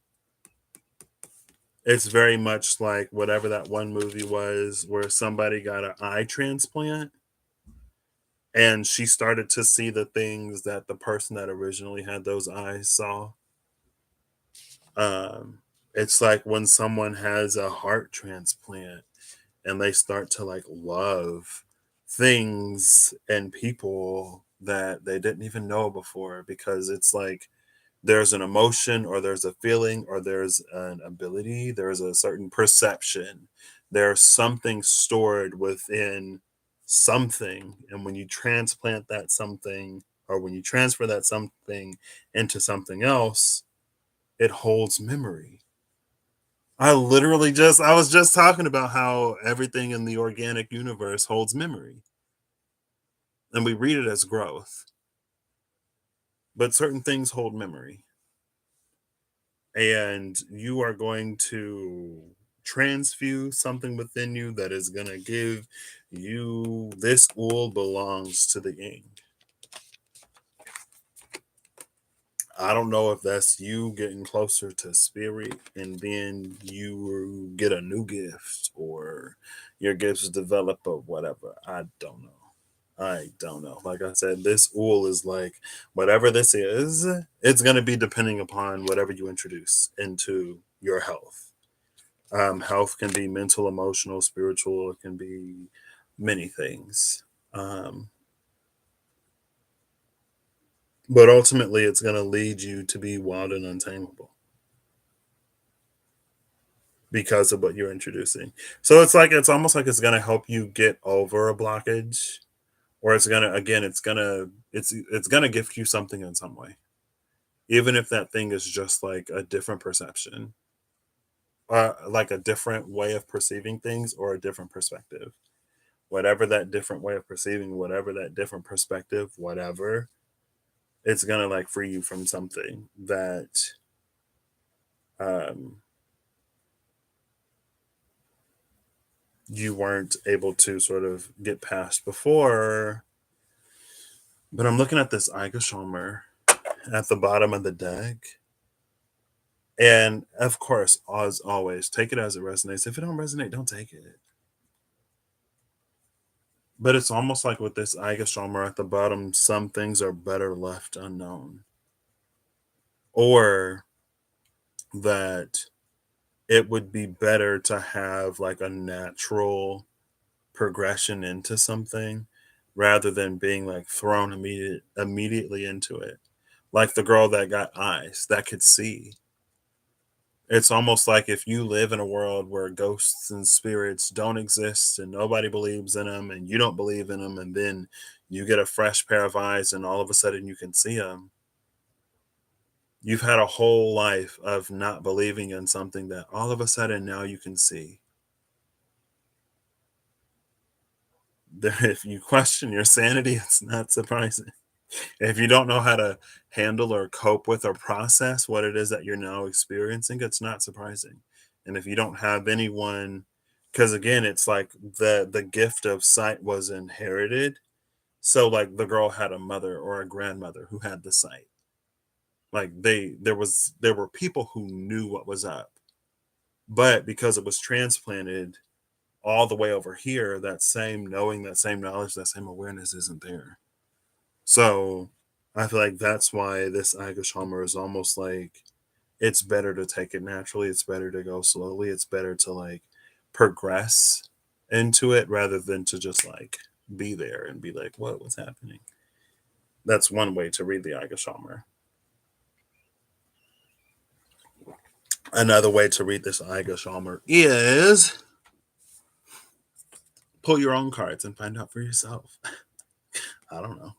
It's very much like whatever that one movie was where somebody got an eye transplant and she started to see the things that the person that originally had those eyes saw. It's like when someone has a heart transplant and they start to like love things and people that they didn't even know before because it's like there's an emotion or there's a feeling or there's an ability, there's a certain perception, there's something stored within something, and when you transplant that something or when you transfer that something into something else, it holds memory. I was just talking about how everything in the organic universe holds memory, and we read it as growth, but certain things hold memory. And you are going to transfuse something within you that is going to give you this wool belongs to the ing. I don't know if that's you getting closer to spirit and then you get a new gift or your gifts develop or whatever. I don't know. I don't know. Like I said, this oil is like whatever this is, it's going to be depending upon whatever you introduce into your health. Health can be mental, emotional, spiritual, it can be many things. Um, but ultimately, it's going to lead you to be wild and untamable because of what you're introducing. So it's almost like it's going to help you get over a blockage, or it's going to again, it's going to gift you something in some way, even if that thing is just like a different perception, like a different way of perceiving things or a different perspective. Whatever that different way of perceiving, whatever that different perspective, whatever, it's gonna like free you from something that um, you weren't able to sort of get past before. But I'm looking at this Eigershomer at the bottom of the deck. And of course, as always, take it as it resonates. If it don't resonate, don't take it. But it's almost like with this Eigershomer at the bottom, some things are better left unknown. Or that it would be better to have like a natural progression into something rather than being like thrown immediately into it. Like the girl that got eyes that could see. It's almost like if you live in a world where ghosts and spirits don't exist and nobody believes in them and you don't believe in them, and then you get a fresh pair of eyes and all of a sudden you can see them. You've had a whole life of not believing in something that all of a sudden now you can see. If you question your sanity, it's not surprising. If you don't know how to handle or cope with or process what it is that you're now experiencing, it's not surprising. And if you don't have anyone, because again, it's like the gift of sight was inherited. So like the girl had a mother or a grandmother who had the sight. Like there were people who knew what was up, but because it was transplanted all the way over here, that same knowing, that same knowledge, that same awareness isn't there. So I feel like that's why this Agashama is almost like it's better to take it naturally. It's better to go slowly. It's better to like progress into it rather than to just like be there and be like, what was happening? That's one way to read the Agashama. Another way to read this Agashama is pull your own cards and find out for yourself. I don't know.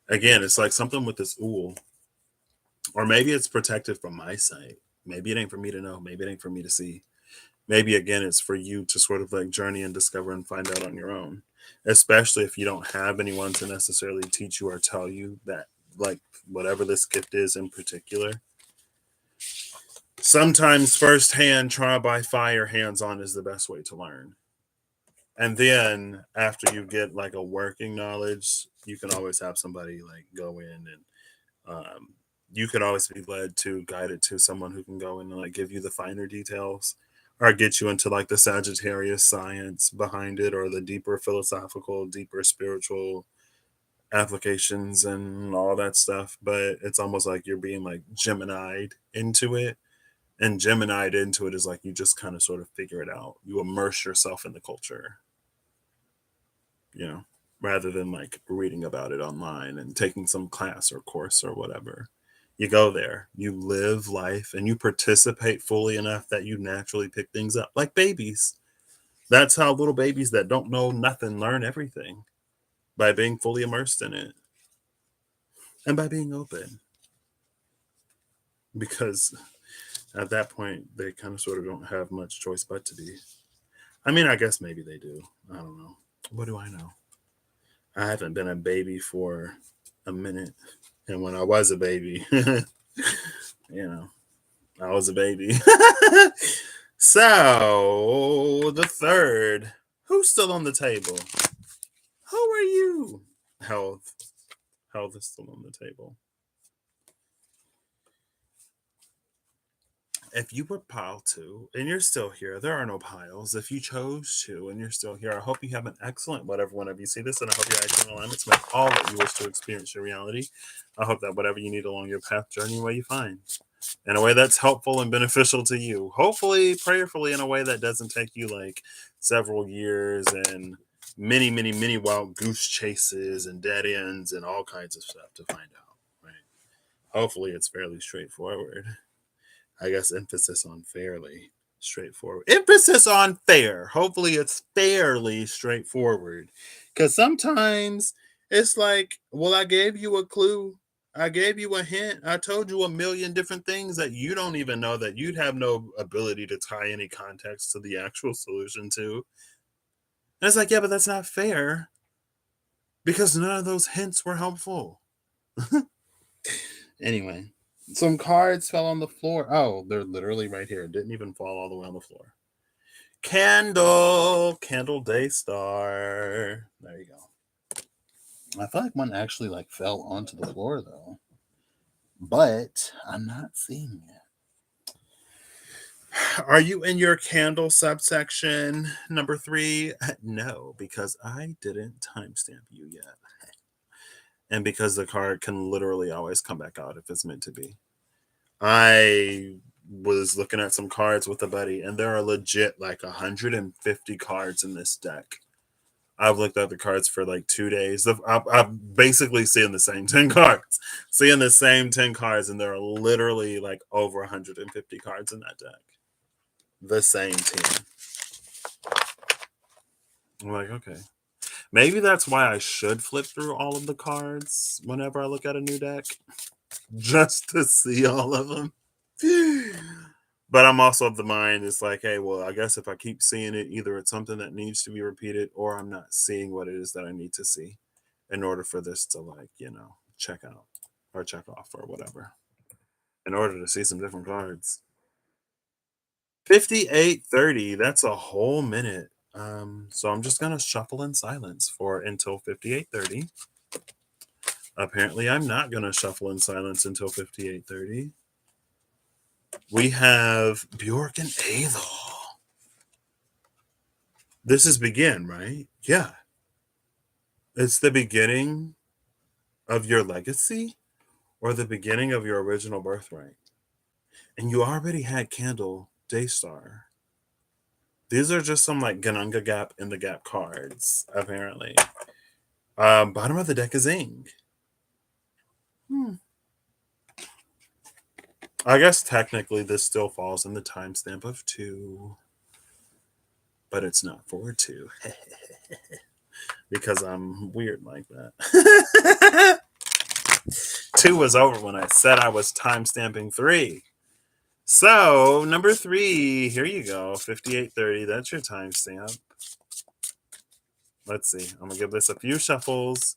Again, it's like something with this ool, or maybe it's protected from my sight. Maybe it ain't for me to know. Maybe it ain't for me to see. Maybe again, it's for you to sort of like journey and discover and find out on your own. Especially if you don't have anyone to necessarily teach you or tell you that, like, whatever this gift is in particular. Sometimes firsthand, trial by fire, hands on is the best way to learn. And then after you get like a working knowledge, you can always have somebody like go in and um, you can always be led to guided to someone who can go in and like give you the finer details or get you into like the Sagittarius science behind it or the deeper philosophical, deeper spiritual applications and all that stuff. But it's almost like you're being like Gemini'd into it. And Gemini'd into it is like you just kind of sort of figure it out. You immerse yourself in the culture, you know, rather than like reading about it online and taking some class or course or whatever. You go there, you live life, and you participate fully enough that you naturally pick things up like babies. That's how little babies that don't know nothing learn everything by being fully immersed in it and by being open. Because At that point, they kind of sort of don't have much choice but to be. I mean, I guess maybe they do. I don't know. What do I know? I haven't been a baby for a minute. And when I was a baby, I was a baby. So, the third. Who's still on the table? Who are you? Health. Health is still on the table. If you were pile two and you're still here, there are no piles. If you chose to and you're still here, I hope you have an excellent whenever you see this, and I hope you're acting in alignment to make all that you wish to experience your reality. I hope that whatever you need along your path journey, where you find in a way that's helpful and beneficial to you. Hopefully, prayerfully, in a way that doesn't take you like several years and many, many, many wild goose chases and dead ends and all kinds of stuff to find out. Right? Hopefully, it's fairly straightforward. I guess emphasis on fairly straightforward. Emphasis on fair. Hopefully, it's fairly straightforward. Because sometimes it's like, well, I gave you a clue. I gave you a hint. I told you a million different things that you don't even know, that you'd have no ability to tie any context to the actual solution to. And it's like, yeah, but that's not fair because none of those hints were helpful. Anyway. Some cards fell on the floor. Oh, they're literally right here. It didn't even fall all the way on the floor. Candle Day Star. There you go. I feel like one actually like fell onto the floor though, but I'm not seeing it. Are you in your candle subsection number 3? No, because I didn't timestamp you yet. And because the card can literally always come back out if it's meant to be. I was looking at some cards with a buddy, and there are legit like 150 cards in this deck. I've looked at the cards for like 2 days. I'm basically seeing the same 10 cards. Seeing the same 10 cards, and there are literally like over 150 cards in that deck. The same 10. I'm like, okay. Maybe that's why I should flip through all of the cards whenever I look at a new deck. Just to see all of them. But I'm also of the mind, it's like, hey, well, I guess if I keep seeing it, either it's something that needs to be repeated or I'm not seeing what it is that I need to see in order for this to, like, check out or check off or whatever. In order to see some different cards. 58:30, that's a whole minute. So I'm just gonna shuffle in silence for until 58:30. Apparently, I'm not gonna shuffle in silence until 58:30. We have Bjork and Aethel. This is begin, right? Yeah. It's the beginning of your legacy or the beginning of your original birthright. And you already had Candle Daystar. These are just some like Ganunga Gap in the Gap cards, apparently. Bottom of the deck is Ing. I guess technically this still falls in the timestamp of 2. But it's not for 2. Because I'm weird like that. 2 was over when I said I was timestamping 3. So, number 3, here you go. 58:30. That's your timestamp. Let's see. I'm going to give this a few shuffles.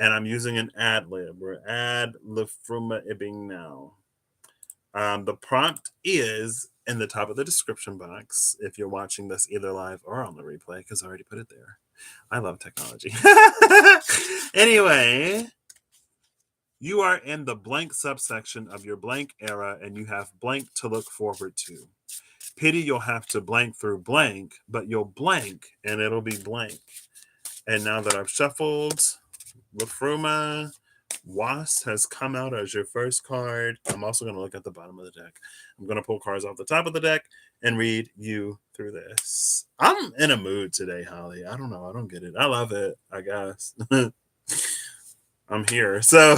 And I'm using an ad lib. We're ad Liffruma ibbing now. The prompt is in the top of the description box if you're watching this either live or on the replay, because I already put it there. I love technology. Anyway, you are in the blank subsection of your blank era, and you have blank to look forward to. Pity you'll have to blank through blank, but you'll blank, and it'll be blank. And now that I've shuffled, Liffruma, Wasp has come out as your first card. I'm also going to look at the bottom of the deck. I'm going to pull cards off the top of the deck and read you through this. I'm in a mood today, Holly. I don't know. I don't get it. I love it, I guess. I'm here. So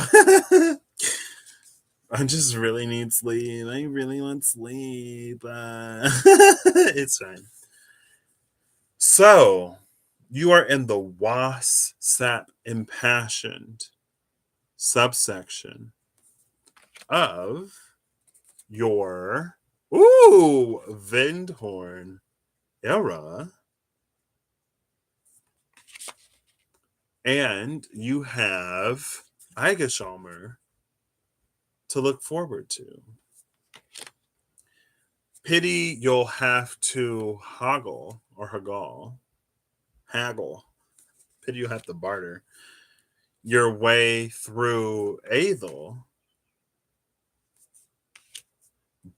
I just really need sleep. I really want sleep. It's fine. So you are in the Wasp Sap Impassioned subsection of your Ooh, Windhorn era. And you have Eigeshalmer to look forward to. Pity you'll have to haggle. Pity you'll have to barter your way through Aethel,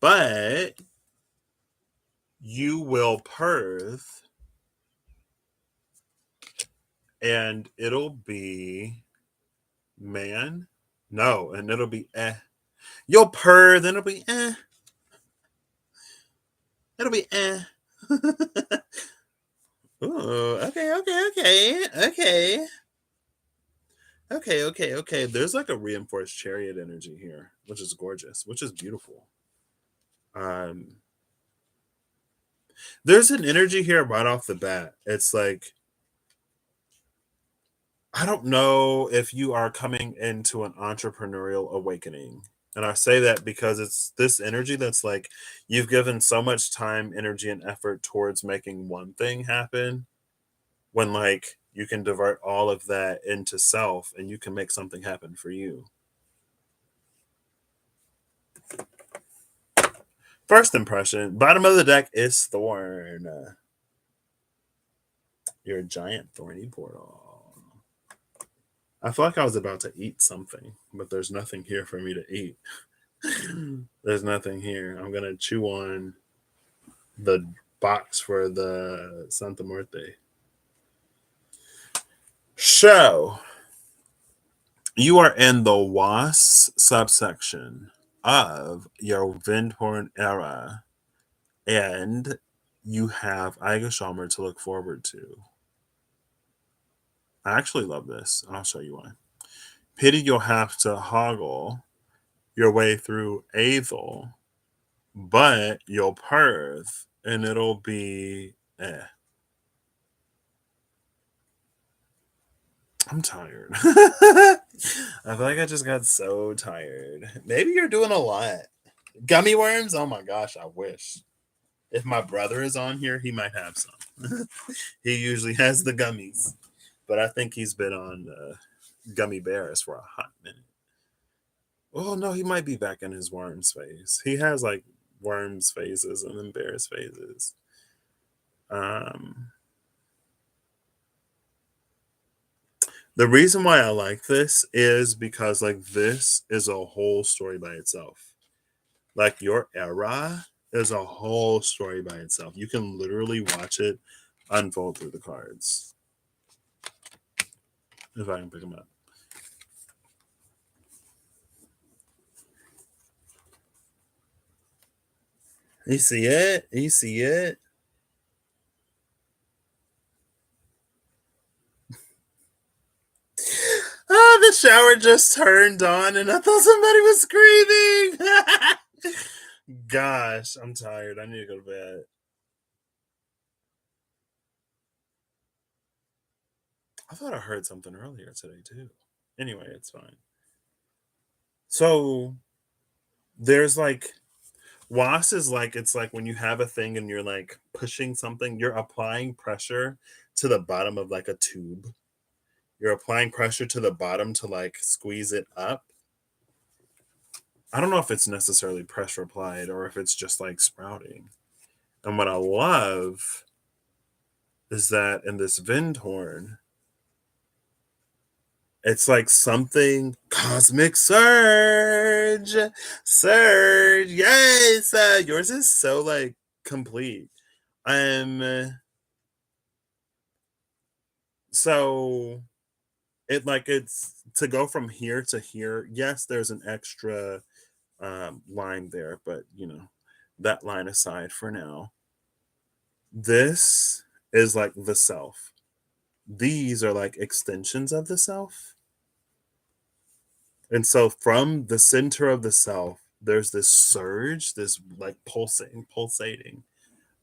but you will Perth, and it'll be man. No, and it'll be eh. You'll purr, then it'll be eh. It'll be eh. Ooh, okay. There's like a reinforced chariot energy here, which is gorgeous, which is beautiful. Um, there's an energy here right off the bat. It's like I don't know if you are coming into an entrepreneurial awakening. And I say that because it's this energy that's like you've given so much time, energy, and effort towards making one thing happen when like you can divert all of that into self and you can make something happen for you. First impression, bottom of the deck is Thorn. You're a giant thorny portal. I feel like I was about to eat something, but there's nothing here for me to eat. There's nothing here. I'm gonna chew on the box for the Santa Muerte. So you are in the WAS subsection of your Windhorn era, and you have Eigeshalmer to look forward to. I actually love this. I'll show you why. Pity you'll have to hoggle your way through Aethel, but you'll Perth, and it'll be eh. I'm tired. I feel like I just got so tired. Maybe you're doing a lot. Gummy worms? Oh my gosh, I wish. If my brother is on here, he might have some. He usually has the gummies. But I think he's been on gummy bears for a hot minute. Oh no, he might be back in his worms phase. He has like worms phases and then bears phases. Um, the reason why I like this is because like this is a whole story by itself. Like your era is a whole story by itself. You can literally watch it unfold through the cards. If I can pick them up. You see it? You see it? Oh, the shower just turned on and I thought somebody was screaming. Gosh, I'm tired. I need to go to bed. I thought I heard something earlier today too. Anyway, it's fine. So there's like WAS is like it's like when you have a thing and you're like pushing something, you're applying pressure to the bottom of like a tube. You're applying pressure to the bottom to like squeeze it up. I don't know if it's necessarily pressure applied or if it's just like sprouting. And what I love is that in this Windhorn, it's like something cosmic surge, surge. Yes, yours is so like complete. So it like it's to go from here to here. Yes, there's an extra line there, but you know that line aside for now. This is like the self. These are like extensions of the self. And so from the center of the self, there's this surge, this like pulsating,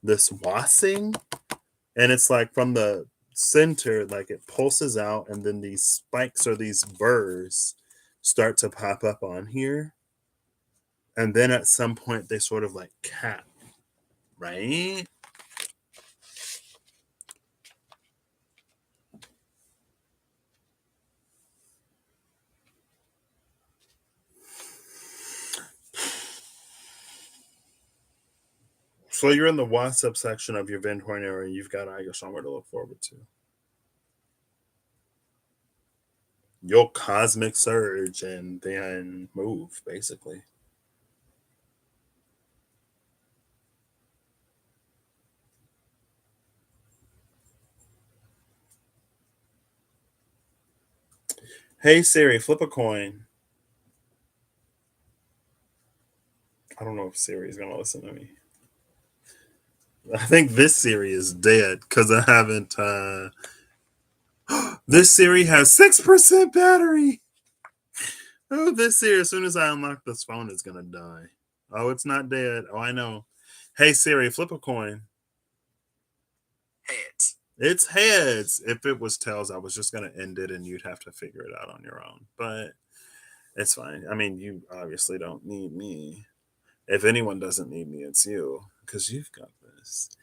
this wassing. And it's like from the center, like it pulses out, and then these spikes or these burrs start to pop up on here. And then at some point, they sort of like cap. Right? So you're in the Y subsection of your Venn area, and you've got Iger somewhere to look forward to. You'll cosmic surge and then move, basically. Hey Siri, flip a coin. I don't know if Siri's gonna listen to me. I think this Siri is dead because I haven't. This Siri has 6% battery. Oh, this Siri, as soon as I unlock this phone, is gonna die. Oh, it's not dead. Oh, I know. Hey Siri, flip a coin. Heads. It's heads. If it was tails, I was just gonna end it, and you'd have to figure it out on your own. But it's fine. I mean, you obviously don't need me. If anyone doesn't need me, it's you, because you've got this.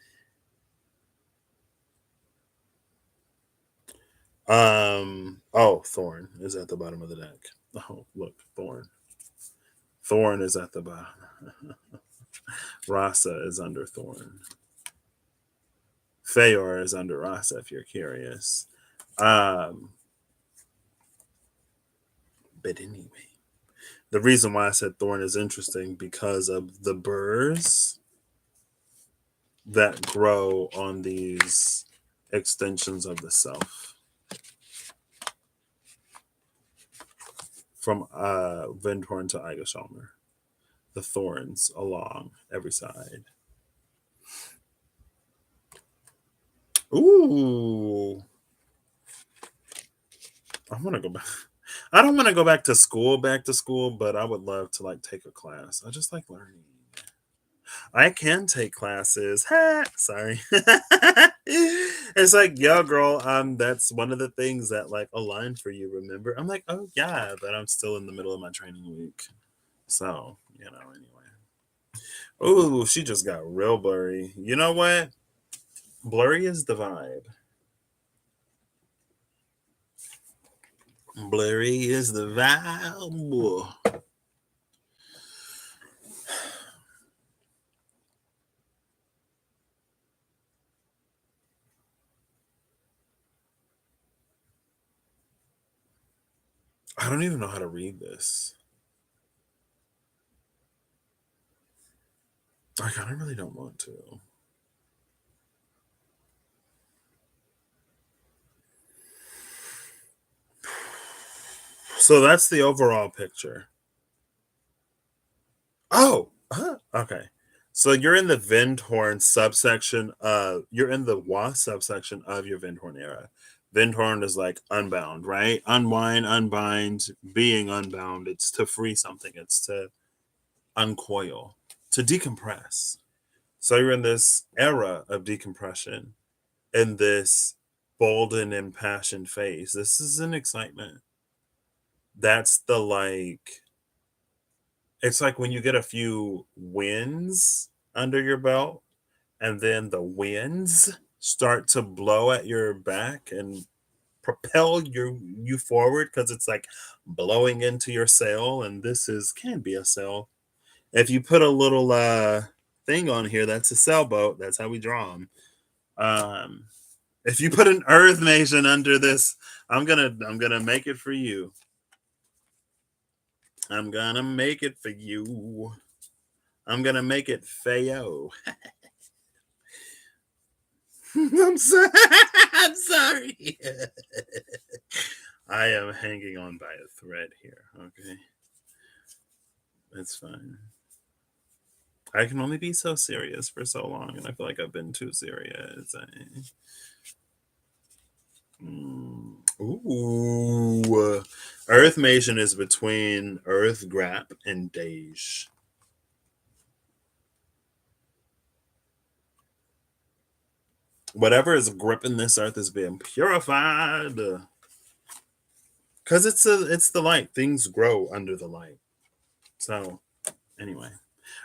Oh, Thorn is at the bottom of the deck. Oh, look, Thorn. Thorn is at the bottom. Rasa is under Thorn. Feyor is under Rasa, if you're curious. But anyway, the reason why I said Thorn is interesting because of the burrs that grow on these extensions of the self. From Vindhorn to Eigeshalmer. The thorns along every side. Ooh. I want to go back. I don't want to go back to school, but I would love to like take a class. I just like learning. I can take classes. Ha! Sorry. It's like, yo, girl, that's one of the things that like aligned for you, remember? I'm like, oh yeah, but I'm still in the middle of my training week. So, anyway. Ooh, she just got real blurry. You know what? Blurry is the vibe. Blurry is the vibe. I don't even know how to read this. Like, I really don't want to. So that's the overall picture. Oh, okay. So you're in the Vindhorn subsection. You're in the Wa subsection of your Vindhorn era. Vindhorn is like unbound, right? Unwind, unbind, being unbound. It's to free something. It's to uncoil, to decompress. So you're in this era of decompression, in this bold and impassioned phase. This is an excitement. That's the like. It's like when you get a few wins under your belt, and then the winds start to blow at your back and propel you forward because it's like blowing into your sail, and this is can be a sail. If you put a little thing on here, that's a sailboat. That's how we draw them. Um, if you put an earth nation under this, I'm gonna make it for you. I'm gonna make it for you. I'm gonna make it Feo. I'm sorry. I'm sorry. I am hanging on by a thread here. Okay, it's fine. I can only be so serious for so long, and I feel like I've been too serious. Ooh, Earth Mation is between Earth Grap and Dej. Whatever is gripping this earth is being purified. Because it's the light. Things grow under the light. So anyway.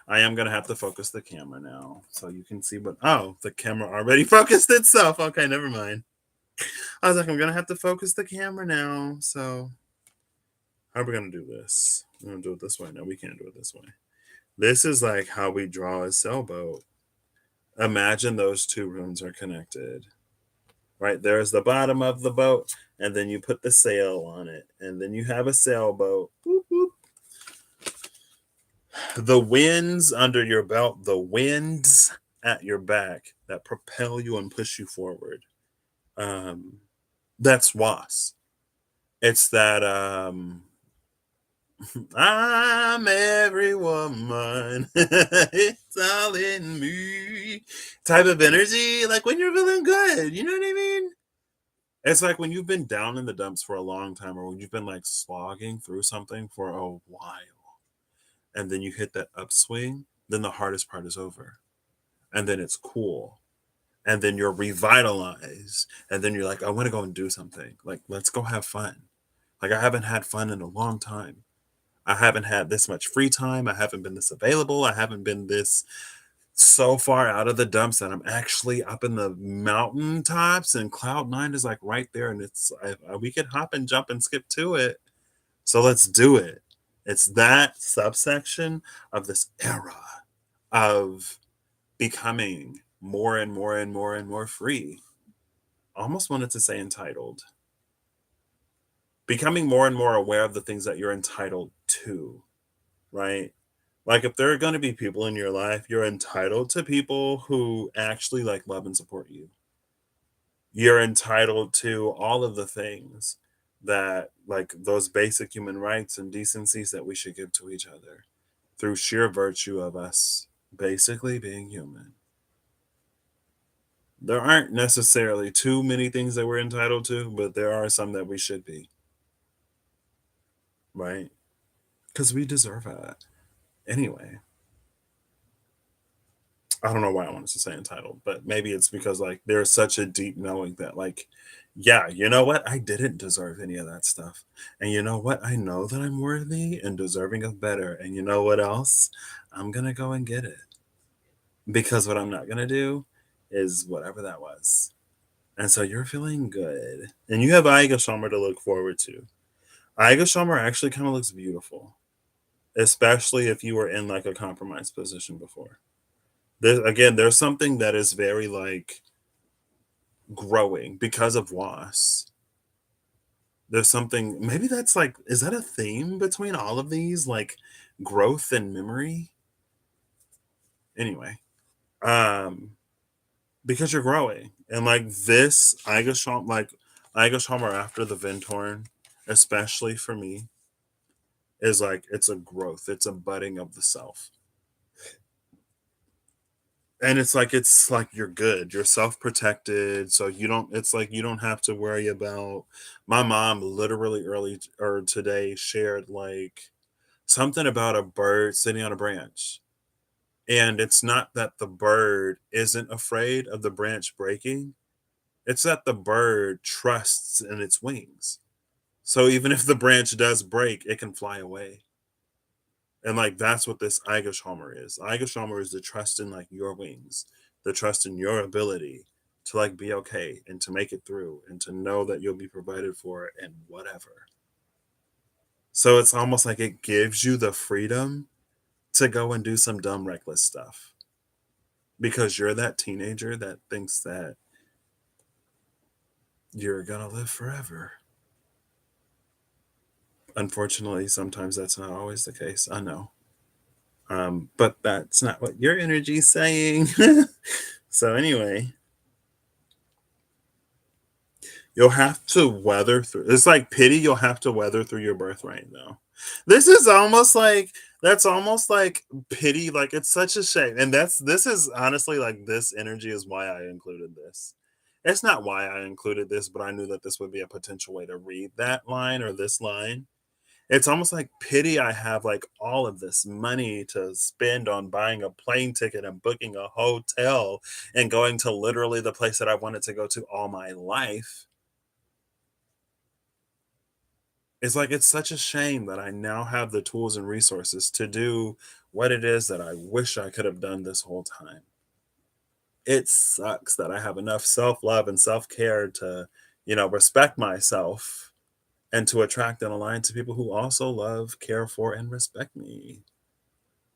I am gonna have to focus the camera now so you can see what. Oh, the camera already focused itself. Okay, never mind. I was like, I'm gonna have to focus the camera now. So how are we gonna do this? We're gonna do it this way. No, we can't do it this way. This is like how we draw a sailboat. Imagine those two rooms are connected. Right there's the bottom of the boat, and then you put the sail on it, and then you have a sailboat. Boop, boop. The winds under your belt, the winds at your back that propel you and push you forward. Um, that's WAS. It's that I'm every woman. It's all in me type of energy. Like when you're feeling good. You know what I mean? It's like when you've been down in the dumps for a long time, or when you've been like slogging through something for a while, and then you hit that upswing, then the hardest part is over. And then it's cool. And then you're revitalized. And then you're like, I want to go and do something. Like, let's go have fun. Like, I haven't had fun in a long time. I haven't had this much free time. I haven't been this available. I haven't been this so far out of the dumps that I'm actually up in the mountaintops, and Cloud 9 is like right there. And we could hop and jump and skip to it. So let's do it. It's that subsection of this era of becoming more and more and more and more free. Almost wanted to say entitled. Becoming more and more aware of the things that you're entitled to, right? Like if there are going to be people in your life, you're entitled to people who actually like love and support you. You're entitled to all of the things that like those basic human rights and decencies that we should give to each other through sheer virtue of us basically being human. There aren't necessarily too many things that we're entitled to, but there are some that we should be, right? Because we deserve that. Anyway, I don't know why I wanted to say entitled, but maybe it's because like there's such a deep knowing that like, yeah, you know what? I didn't deserve any of that stuff. And you know what? I know that I'm worthy and deserving of better. And you know what else? I'm gonna go and get it. Because what I'm not gonna do is whatever that was. And so you're feeling good. And you have Aiga Summer to look forward to. Aiga Summer actually kind of looks beautiful, especially if you were in like a compromised position before. There's something that is very like growing because of WAS. There's something, maybe that's like, is that a theme between all of these? Like growth and memory? Anyway, um, because you're growing. And like this Aiga Summer after the Ventorn, especially for me, is like it's a growth, it's a budding of the self. And it's like you're good, you're self-protected, so you don't it's like you don't have to worry about. My mom literally early or today shared like something about a bird sitting on a branch, and it's not that the bird isn't afraid of the branch breaking, it's that the bird trusts in its wings, so even if the branch does break, it can fly away. And like that's what this Eigershomer is. Eigershomer is the trust in like your wings, the trust in your ability to like be okay and to make it through and to know that you'll be provided for and whatever. So it's almost like it gives you the freedom to go and do some dumb reckless stuff because you're that teenager that thinks that you're gonna live forever. Unfortunately, sometimes that's not always the case. I know. But that's not what your energy's saying. So anyway, you'll have to weather through. It's like pity. You'll have to weather through your birthright, though. This is almost like that's almost like pity. Like it's such a shame, and this is honestly like this energy is why I included this. It's not why I included this, but I knew that this would be a potential way to read that line or this line. It's almost like pity. I have like all of this money to spend on buying a plane ticket and booking a hotel and going to literally the place that I wanted to go to all my life. It's like it's such a shame that I now have the tools and resources to do what it is that I wish I could have done this whole time. It sucks that I have enough self love and self care to, respect myself and to attract and align to people who also love, care for, and respect me.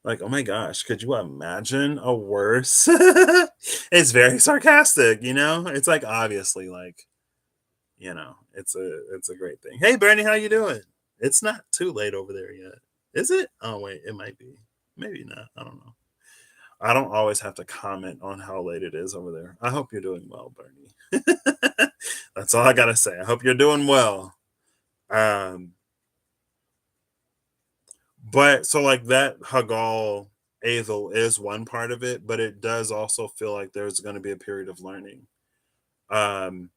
Like, oh my gosh, could you imagine a worse? It's very sarcastic, It's like obviously like, it's a great thing. Hey Bernie, how you doing? It's not too late over there yet. Is it? Oh wait, it might be. Maybe not. I don't know. I don't always have to comment on how late it is over there. I hope you're doing well, Bernie. That's all I gotta say. I hope you're doing well. Um, but so like that Hagal Aethel is one part of it, but it does also feel like there's going to be a period of learning. Um,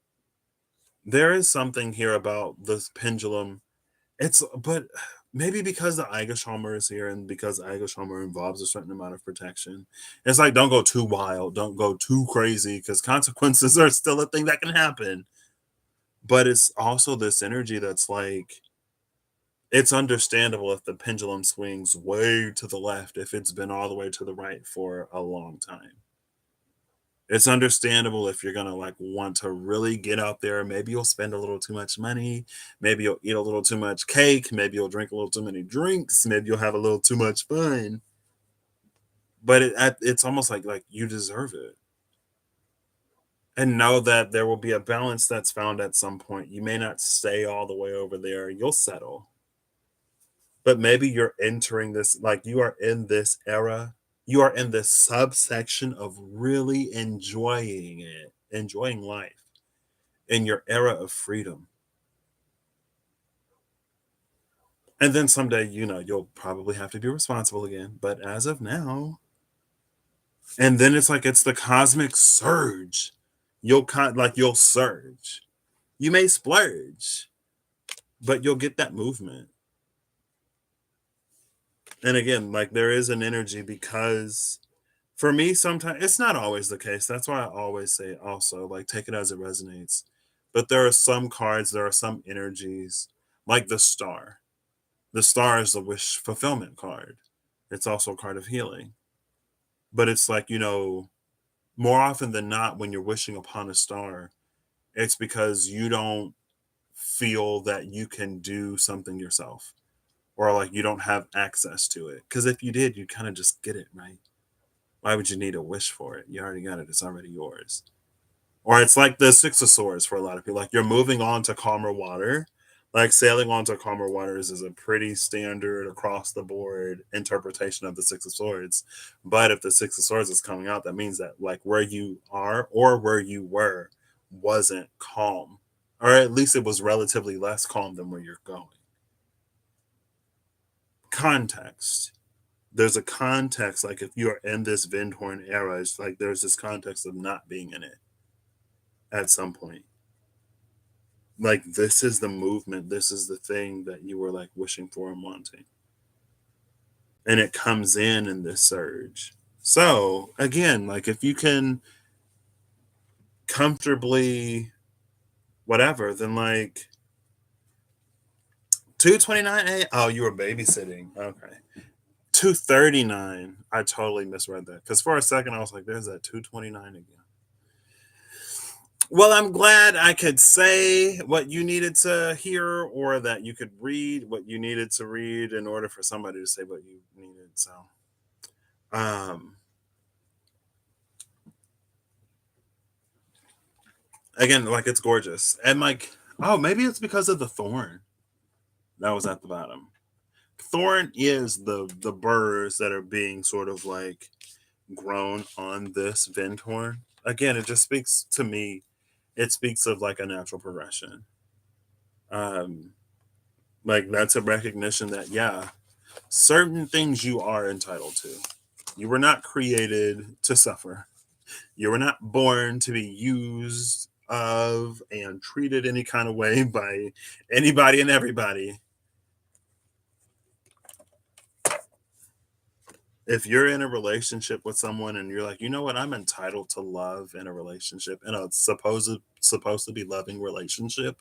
there is something here about this pendulum. But maybe because the Eigenshammer is here and because Eigenshammer involves a certain amount of protection, it's like don't go too wild, don't go too crazy because consequences are still a thing that can happen. But it's also this energy that's like it's understandable if the pendulum swings way to the left if it's been all the way to the right for a long time. It's understandable if you're gonna like want to really get out there. Maybe you'll spend a little too much money. Maybe you'll eat a little too much cake. Maybe you'll drink a little too many drinks. Maybe you'll have a little too much fun. But it's almost like you deserve it. And know that there will be a balance that's found at some point. You may not stay all the way over there. You'll settle. But maybe you're entering this, like you are in this era. You are in this subsection of really enjoying it, enjoying life in your era of freedom. And then someday, you'll probably have to be responsible again. But as of now, and then it's like it's the cosmic surge. You'll surge. You may splurge, but you'll get that movement. And again, like there is an energy because for me, sometimes it's not always the case. That's why I always say also, like, take it as it resonates. But there are some cards, there are some energies, like the star. The star is the wish fulfillment card. It's also a card of healing. But it's like, more often than not, when you're wishing upon a star, it's because you don't feel that you can do something yourself or like you don't have access to it. Because if you did, you'd kind of just get it, right? Why would you need a wish for it? You already got it, it's already yours. Or it's like the Six of Swords for a lot of people. Like you're moving on to calmer water. Like sailing on to calmer waters is a pretty standard across the board interpretation of the Six of Swords. But if the Six of Swords is coming out, that means that like where you are or where you were wasn't calm. Or at least it was relatively less calm than where you're going. Context. There's a context, like if you're in this Vindhorn era, it's like there's this context of not being in it at some point. Like this is the movement, this is the thing that you were like wishing for and wanting. And it comes in this surge. So again, like if you can comfortably whatever, then like 229A. Oh, you were babysitting. Okay. 239. I totally misread that. Because for a second I was like, there's that 229 again. Well, I'm glad I could say what you needed to hear, or that you could read what you needed to read in order for somebody to say what you needed. So, um, again, like it's gorgeous, and like, oh, maybe it's because of the thorn that was at the bottom. Thorn is the burrs that are being sort of like grown on this Vindhorn. Again, it just speaks to me. It speaks of like a natural progression. Um, like that's a recognition that yeah, certain things you are entitled to. You were not created to suffer. You were not born to be used of and treated any kind of way by anybody and everybody. If you're in a relationship with someone and you're like, you know what, I'm entitled to love in a relationship, in a supposed to be loving relationship,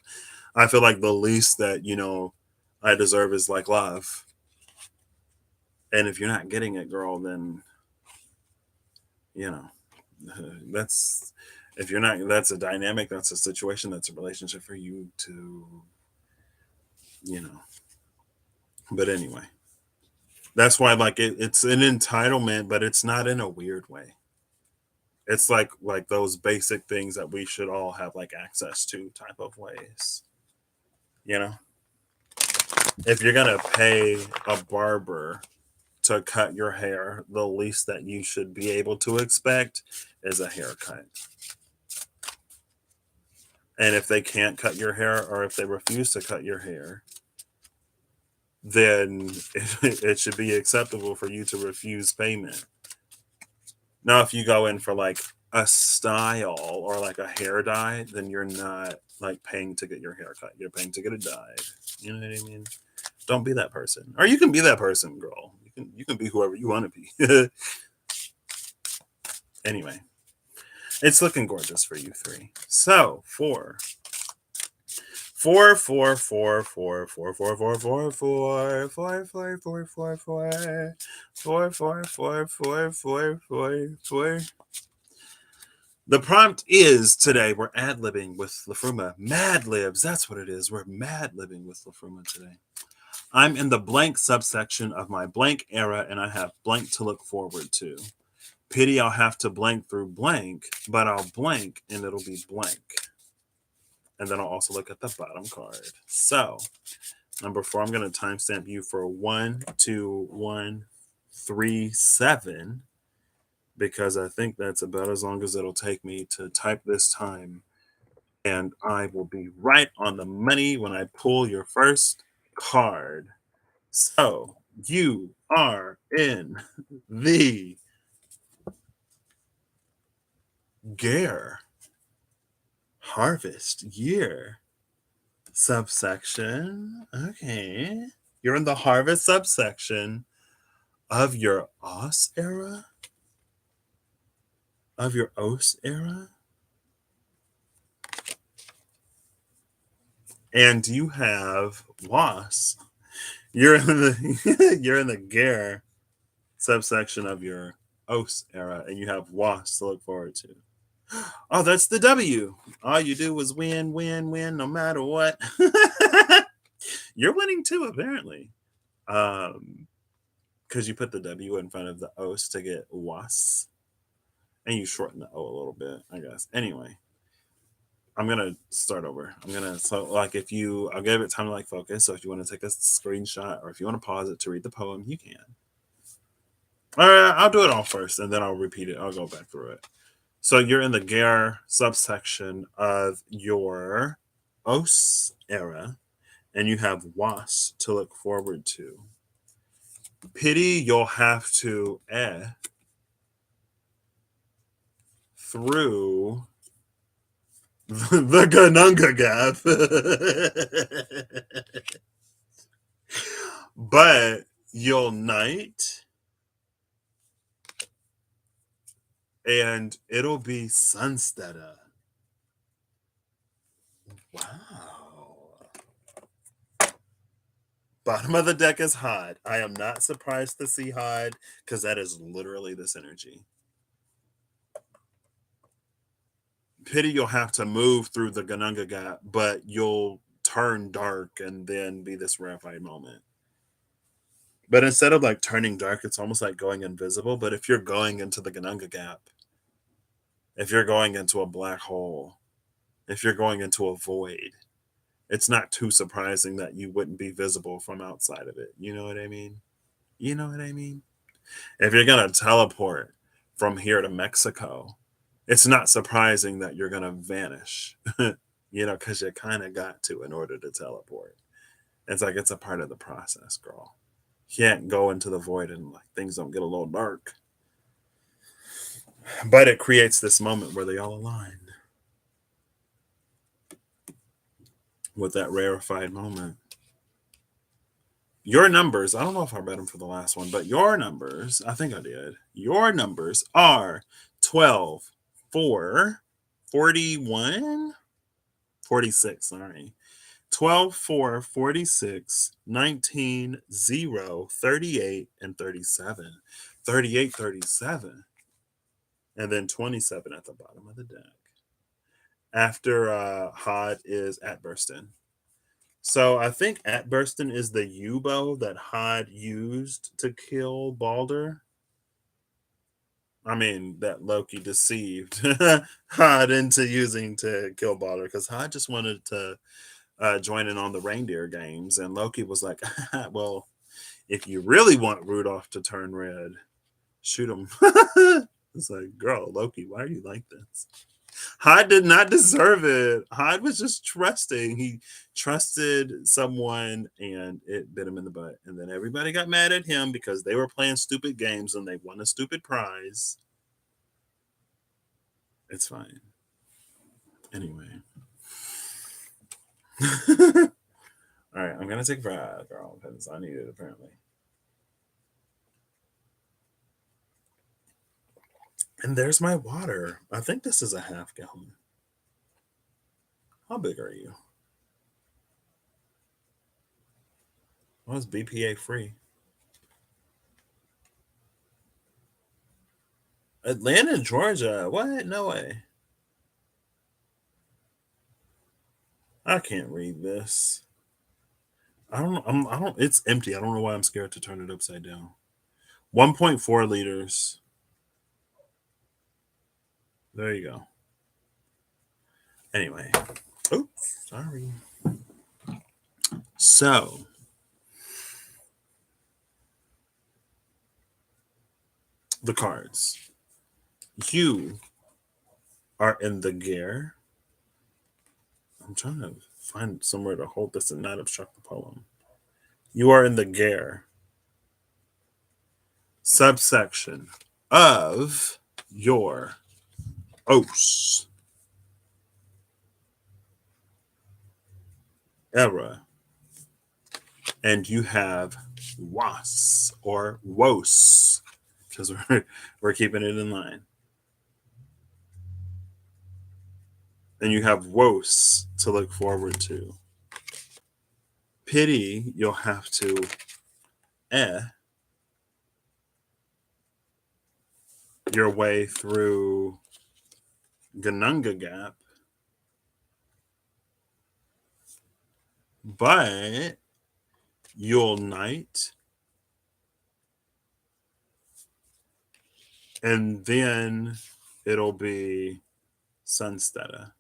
I feel like the least that I deserve is like love. And if you're not getting it, girl, then you know that's if you're not that's a dynamic, that's a situation, that's a relationship for you to you know. But anyway, that's why like it's an entitlement, but it's not in a weird way. It's like those basic things that we should all have like access to type of ways. You know, if you're gonna pay a barber to cut your hair, the least that you should be able to expect is a haircut. And if they can't cut your hair or if they refuse to cut your hair, then it should be acceptable for you to refuse payment. Now, if you go in for like a style or like a hair dye, then you're not like paying to get your hair cut. You're paying to get it dyed. You know what I mean? Don't be that person. Or you can be that person, girl. You can be whoever you want to be. Anyway, it's looking gorgeous for you three. So four, four, four, four, four, four, four, four, four, four, four, four, four, four, four, four. The prompt is today we're ad-libbing with Liffruma. Mad libs, that's what it is. We're mad-libbing with Liffruma today. I'm in the blank subsection of my blank era, and I have blank to look forward to. Pity I'll have to blank through blank, but I'll blank and it'll be blank. And then I'll also look at the bottom card. So, number 4, I'm going to timestamp you for 12137 because I think that's about as long as it'll take me to type this time. And I will be right on the money when I pull your first card. So, you are in the Gare harvest year subsection. Okay. You're in the harvest subsection of your OS era? Of your OS era? And you have WAS. You're in the you're in the Gare subsection of your OS era, and you have WAS to look forward to. Oh, that's the W. All you do is win, win, win, no matter what. You're winning too, apparently. Because you put the W in front of the OS to get WAS. And you shorten the O a little bit, I guess. Anyway, I'm gonna start over. If you, I'll give it time to like focus. So if you want to take a screenshot or if you want to pause it to read the poem, you can. All right, I'll do it all first and then I'll repeat it. I'll go back through it. So you're in the Gare subsection of your OS era, and you have WAS to look forward to. Pity you'll have to through the Ganunga Gap. But you'll night and it'll be Sunsteada. Wow. Bottom of the deck is Hod. I am not surprised to see Hod because that is literally this energy. Pity you'll have to move through the Ganunga Gap, but you'll turn dark and then be this rarefied moment. But instead of like turning dark, it's almost like going invisible. But if you're going into the Ganunga Gap, if you're going into a black hole, if you're going into a void, it's not too surprising that you wouldn't be visible from outside of it. You know what I mean? You know what I mean? If you're going to teleport from here to Mexico, it's not surprising that you're going to vanish, because you kind of got to in order to teleport. It's like it's a part of the process, girl. You can't go into the void and like things don't get a little dark. But it creates this moment where they all align with that rarefied moment. Your numbers, I don't know if I read them for the last one, but your numbers, I think I did. Your numbers are 12, 4, 41, 46, sorry. 12, 4, 46, 19, 0, 38, and 37. 38, 37. And then 27 at the bottom of the deck. After Hod is at Burston. So I think at Burston is the U-bow that Hod used to kill Balder. I mean, that Loki deceived Hod into using to kill Balder because Hod just wanted to join in on the reindeer games. And Loki was like, well, if you really want Rudolph to turn red, shoot him. It's like, girl, Loki, why are you like this? Hod did not deserve it. Hod was just trusting. He trusted someone and it bit him in the butt. And then everybody got mad at him because they were playing stupid games and they won a stupid prize. It's fine. Anyway. All right, I'm going to take a ride, girl, because I need it apparently. And there's my water. I think this is a half gallon. How big are you? Well, it's BPA free. Atlanta, Georgia. What? No way. I can't read this. I don't. It's empty. I don't know why I'm scared to turn it upside down. 1.4 liters. There you go. Anyway. Oops. Sorry. So. The cards. You are in the gear. I'm trying to find somewhere to hold this and not obstruct the poem. You are in the gear. Subsection of your os era. And you have was or wos because we're keeping it in line. And you have wos to look forward to. Pity, you'll have to your way through Ganunga Gap. But you'll night. And then it'll be Sunstetta.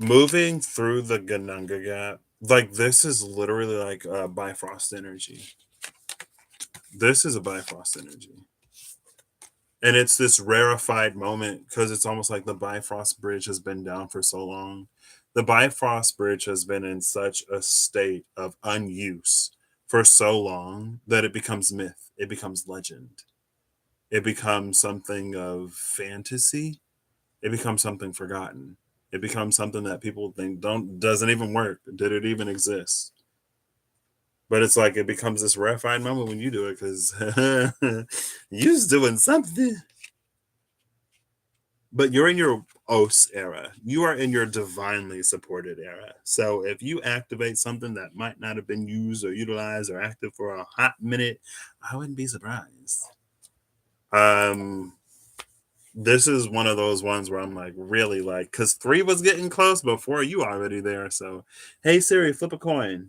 Moving through the Ganunga Gap, like this is literally like a Bifrost energy. This is a Bifrost energy. And it's this rarefied moment because it's almost like the Bifrost Bridge has been down for so long. The Bifrost Bridge has been in such a state of unuse for so long that it becomes myth. It becomes legend. It becomes something of fantasy. It becomes something forgotten. It becomes something that people think doesn't even work. Did it even exist? But it's like it becomes this rarefied moment when you do it because you's doing something. But you're in your OS era. You are in your divinely supported era. So if you activate something that might not have been used or utilized or active for a hot minute, I wouldn't be surprised. This is one of those ones where I'm like really like because 3 was getting close before you already there. So hey Siri, flip a coin.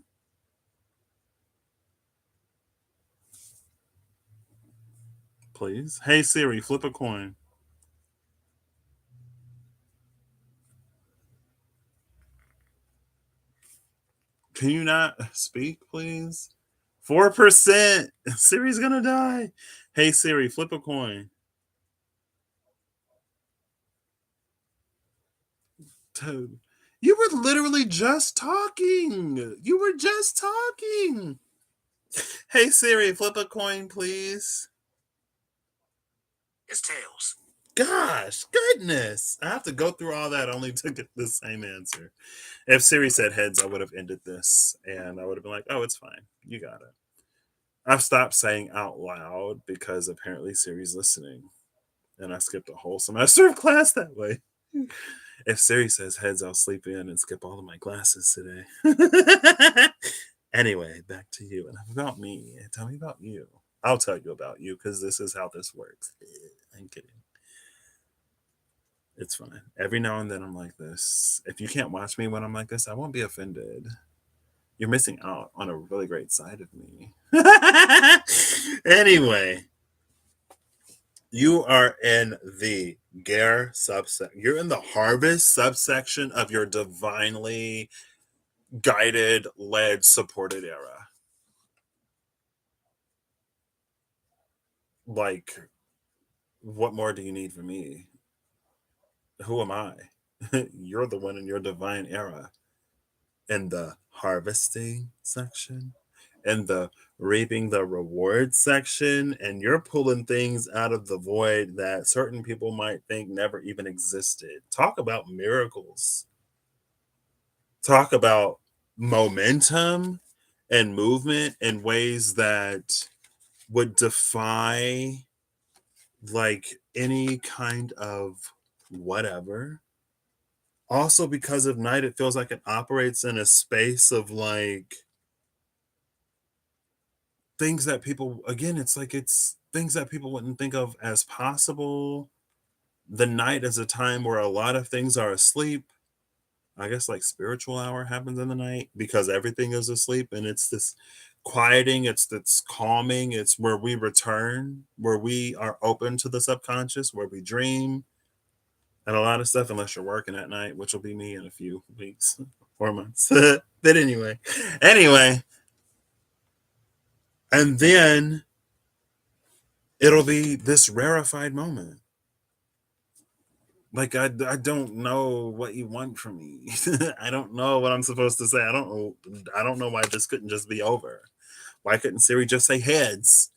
Please. Hey Siri, flip a coin. Can you not speak, please? 4%. Siri's gonna die. Hey Siri, flip a coin. Toad. You were literally just talking. You were just talking. Hey Siri, flip a coin, please. It's tails. Gosh, goodness. I have to go through all that only to get the same answer. If Siri said heads, I would have ended this and I would have been like, oh, it's fine. You got it. I've stopped saying out loud because apparently Siri's listening. And I skipped a whole semester of class that way. If Siri says heads, I'll sleep in and skip all of my classes today. Anyway, back to you. Enough about me. Tell me about you. I'll tell you about you because this is how this works. I'm kidding. It's fine. Every now and then I'm like this. If you can't watch me when I'm like this, I won't be offended. You're missing out on a really great side of me. Anyway, you are in the Ger subsection. You're in the harvest subsection of your divinely guided, led, supported era. Like, what more do you need from me? Who am I? You're the one in your divine era. In the harvesting section, in the reaping the reward section, and you're pulling things out of the void that certain people might think never even existed. Talk about miracles. Talk about momentum and movement in ways that would defy like any kind of whatever. Also, because of night, it feels like it operates in a space of like things that people, again, it's like it's things that people wouldn't think of as possible. The night is a time where a lot of things are asleep. I guess like spiritual hour happens in the night because everything is asleep, and it's this quieting, it's this calming, it's where we return, where we are open to the subconscious, where we dream and a lot of stuff, unless you're working at night, which will be me in a few weeks or months. But anyway, and then it'll be this rarefied moment. Like I don't know what you want from me. I don't know what I'm supposed to say. I don't know why this couldn't just be over. Why couldn't Siri just say heads?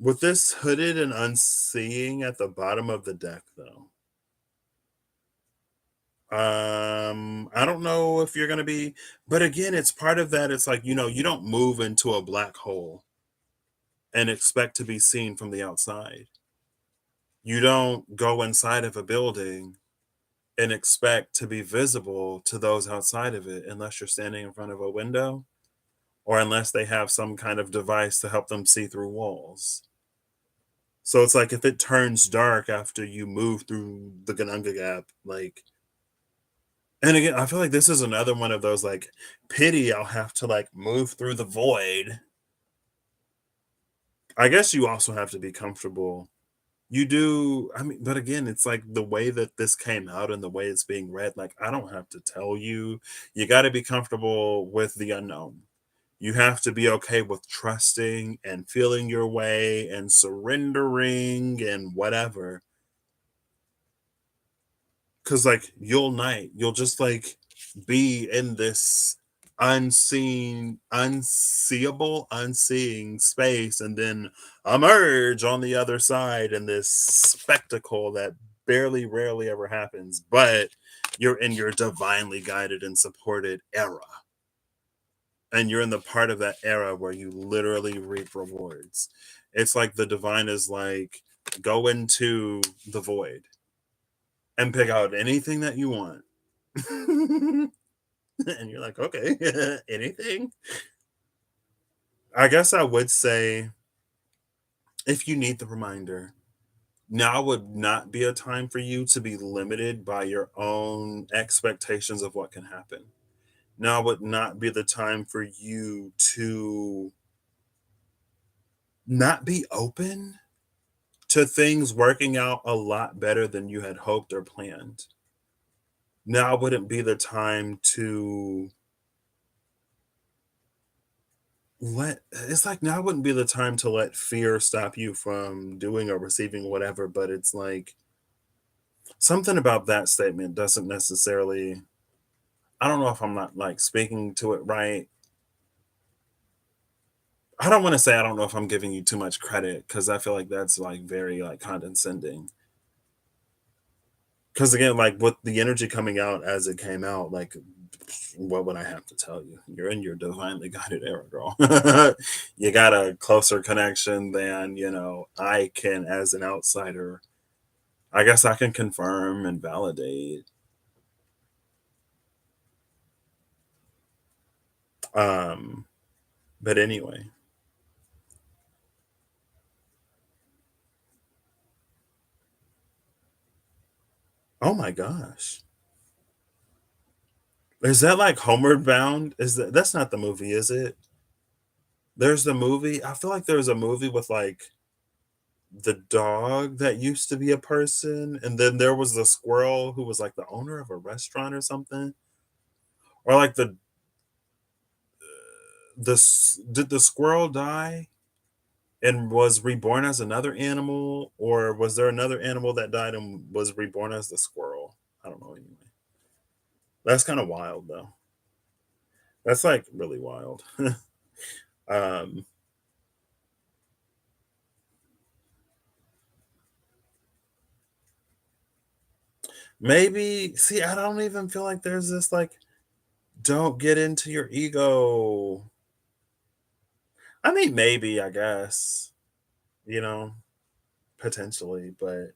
With this hooded and unseeing at the bottom of the deck though. I don't know if you're gonna be, but again, it's part of that. It's like, you don't move into a black hole and expect to be seen from the outside. You don't go inside of a building and expect to be visible to those outside of it unless you're standing in front of a window or unless they have some kind of device to help them see through walls. So it's like if it turns dark after you move through the Ganunga gap, like, and again, I feel like this is another one of those like pity. I'll have to like move through the void. I guess you also have to be comfortable. You do. I mean, but again, it's like the way that this came out and the way it's being read. Like, I don't have to tell you. You got to be comfortable with the unknown. You have to be okay with trusting and feeling your way and surrendering and whatever. Cause like you'll just like be in this unseen, unseeable, unseeing space, and then emerge on the other side in this spectacle that barely, rarely ever happens. But you're in your divinely guided and supported era. And you're in the part of that era where you literally reap rewards. It's like the divine is like, go into the void and pick out anything that you want. And you're like, okay, anything? I guess I would say if you need the reminder, now would not be a time for you to be limited by your own expectations of what can happen. Now would not be the time for you to not be open to things working out a lot better than you had hoped or planned. Now wouldn't be the time to let it's like now wouldn't be the time to let fear stop you from doing or receiving whatever, but it's like something about that statement doesn't necessarily, I don't know if I'm not like speaking to it right. I don't want to say I don't know if I'm giving you too much credit because I feel like that's like very like condescending. Because again, like with the energy coming out as it came out, like what would I have to tell you? You're in your divinely guided era, girl. You got a closer connection than, I can as an outsider. I guess I can confirm and validate. Um, but anyway. Oh my gosh. Is that like Homeward Bound? That's not the movie, is it? There's the movie. I feel like there's a movie with like the dog that used to be a person, and then there was the squirrel who was like the owner of a restaurant or something. Or like did the squirrel die and was reborn as another animal, or was there another animal that died and was reborn as the squirrel? I don't know. Anyway, that's kind of wild though. That's like really wild. um, Maybe, see, I don't even feel like there's this like, don't get into your ego. I mean, maybe, I guess, you know, potentially, but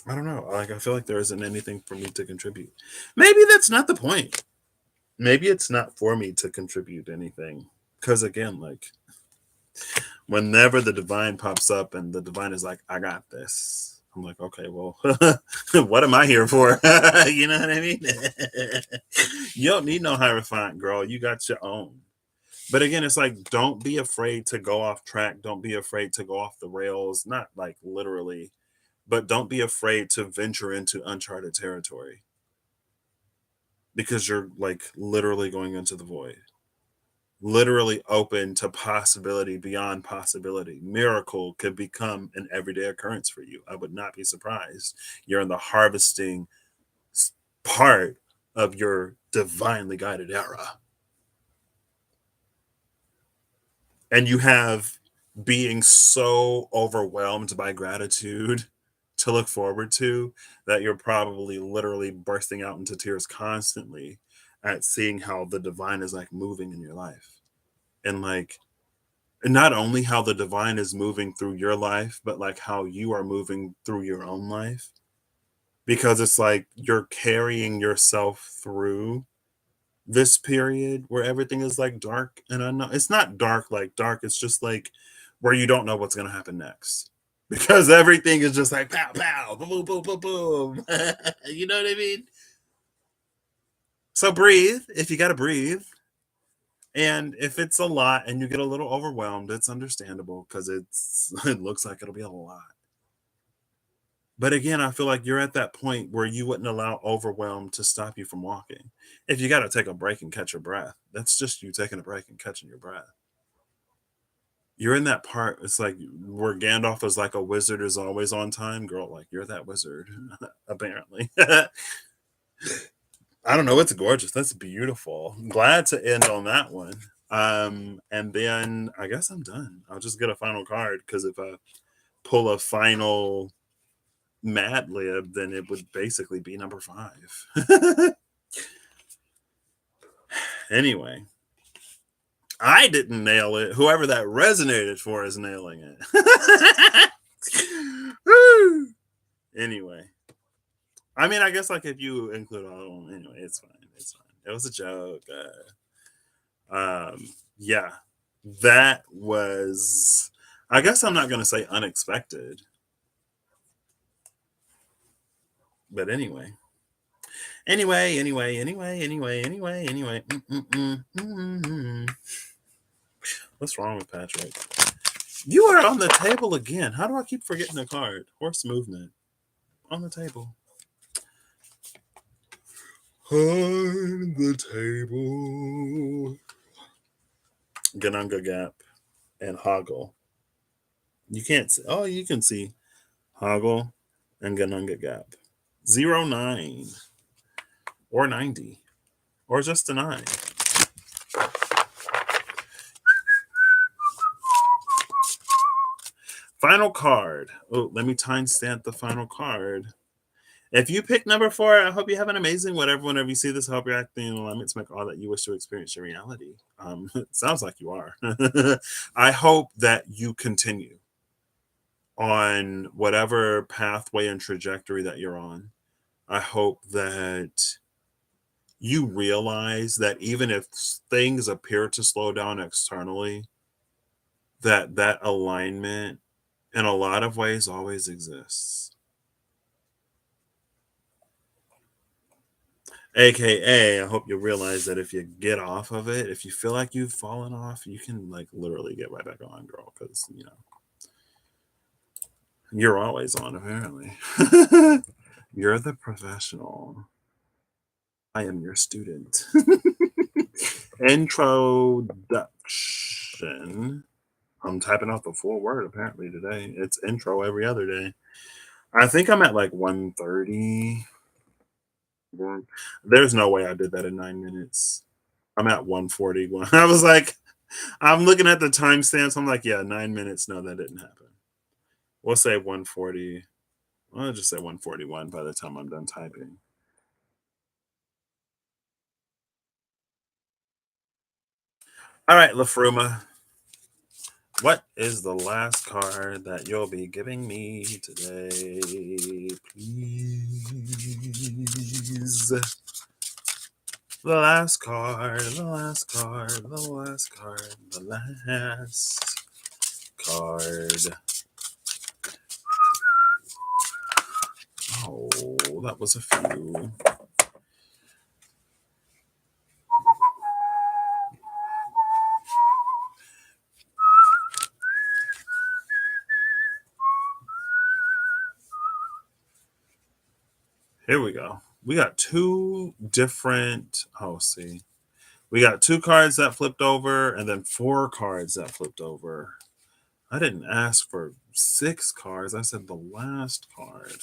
I don't know. Like, I feel like there isn't anything for me to contribute. Maybe that's not the point. Maybe it's not for me to contribute anything. Because again, like, whenever the divine pops up and the divine is like, I got this. I'm like, okay, well, what am I here for? You know what I mean? You don't need no Hierophant, girl. You got your own. But again, it's like, don't be afraid to go off track. Don't be afraid to go off the rails. Not like literally, but don't be afraid to venture into uncharted territory because you're like literally going into the void, literally open to possibility beyond possibility. Miracle could become an everyday occurrence for you. I would not be surprised. You're in the harvesting part of your divinely guided era. And you have being so overwhelmed by gratitude to look forward to that you're probably literally bursting out into tears constantly at seeing how the divine is like moving in your life. And like, and not only how the divine is moving through your life, but like how you are moving through your own life. Because it's like you're carrying yourself through this period where everything is like dark and unknown. It's not dark like dark, it's just like where you don't know what's going to happen next. Because everything is just like pow pow, boom boom boom boom boom. You know what I mean? So breathe if you got to breathe. And if it's a lot and you get a little overwhelmed, it's understandable because it looks like it'll be a lot. But again, I feel like you're at that point where you wouldn't allow overwhelm to stop you from walking. If you got to take a break and catch your breath, that's just you taking a break and catching your breath. You're in that part. It's like where Gandalf is like a wizard is always on time, girl. Like you're that wizard, apparently. I don't know. It's gorgeous. That's beautiful. Glad to end on that one. And then I guess I'm done. I'll just get a final card because if I pull a final Mad-lib, then it would basically be number 5. Anyway, I didn't nail it. Whoever that resonated for is nailing it. Anyway, I mean, I guess like if you include all of them, anyway, it's fine. It's fine. It was a joke. Yeah, that was. I guess I'm not gonna say unexpected, but anyway. Anyway. What's wrong with Patrick? You are on the table again. How do I keep forgetting the card? Horse movement on the table. On the table. Ganunga Gap and Hoggle. You can't see. Oh, you can see Hoggle and Ganunga Gap. 09 or 90 or just a 9. Final card. Oh, let me timestamp the final card. If you pick number 4, I hope you have an amazing whatever. Whenever you see this, I hope you're acting in alignment to make all that you wish to experience your reality. It sounds like you are. I hope that you continue on whatever pathway and trajectory that you're on. I hope that you realize that even if things appear to slow down externally, that alignment in a lot of ways always exists. AKA, I hope you realize that if you get off of it, if you feel like you've fallen off, you can like literally get right back on, girl, because you're always on, apparently. You're the professional. I am your student. Introduction. I'm typing out the full word apparently today. It's intro every other day. I think I'm at like 130. There's no way I did that in 9 minutes. I'm at 141. I was like, I'm looking at the timestamps. I'm like, yeah, 9 minutes. No, that didn't happen. We'll say 140. I'll just say 141 by the time I'm done typing. All right, Liffruma. What is the last card that you'll be giving me today? Please. The last card, the last card, the last card, the last card. Oh, that was a few. Here we go. We got two different. Oh, see. We got 2 cards that flipped over and then 4 cards that flipped over. I didn't ask for 6 cards. I said the last card.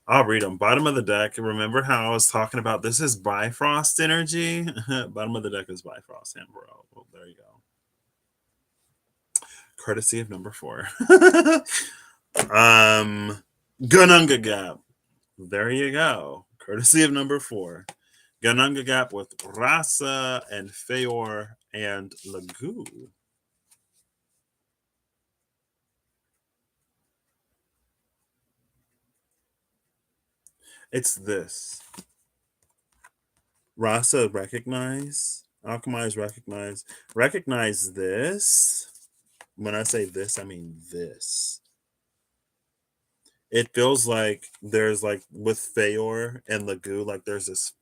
I'll read them. Bottom of the deck. Remember how I was talking about this is Bifrost energy? Bottom of the deck is Bifrost Hambro. Well, there you go. Courtesy of number 4. Gununga Gap. There you go. Courtesy of number 4. Gununga Gap with Rasa and Feor and Lagu. It's this. Rasa recognize, alchemize recognize, recognize this. When I say this, I mean this. It feels like there's like with Feor and Lagu, like there's this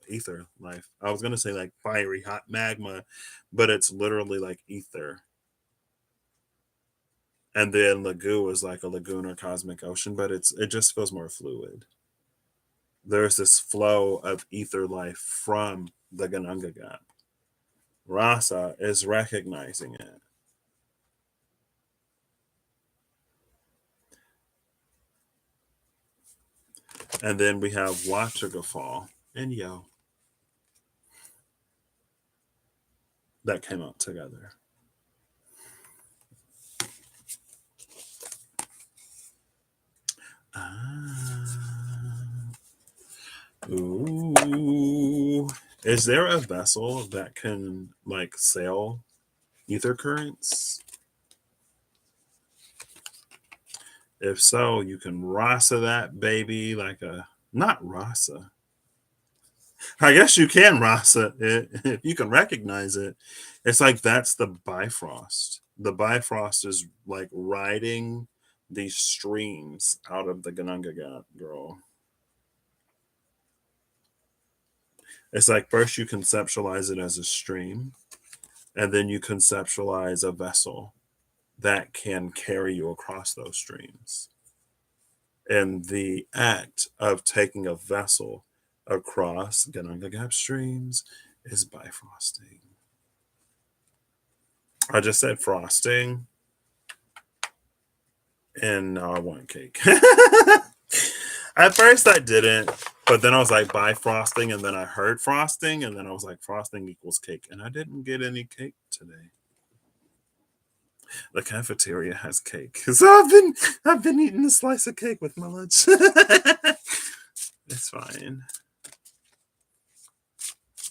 ether life. I was gonna say like fiery hot magma, but it's literally like ether. And then Lagu is like a lagoon or cosmic ocean, but it just feels more fluid. There's this flow of ether life from the Ganunga Gap. Rasa is recognizing it. And then we have Watergafall and Yo that came out together. Ooh. Is there a vessel that can like sail ether currents? If so, you can Rasa that baby like a not Rasa. I guess you can Rasa it if you can recognize it. It's like that's the Bifrost. The Bifrost is like riding these streams out of the Ganunga Gap, girl. It's like first you conceptualize it as a stream, and then you conceptualize a vessel that can carry you across those streams. And the act of taking a vessel across Ganunga Gap streams is bifrosting. I just said frosting, and now I want cake. At first, I didn't, but then I was like, bifrosting, and then I heard frosting, and then I was like, frosting equals cake, and I didn't get any cake today. The cafeteria has cake. So I've been eating a slice of cake with my lunch. It's fine.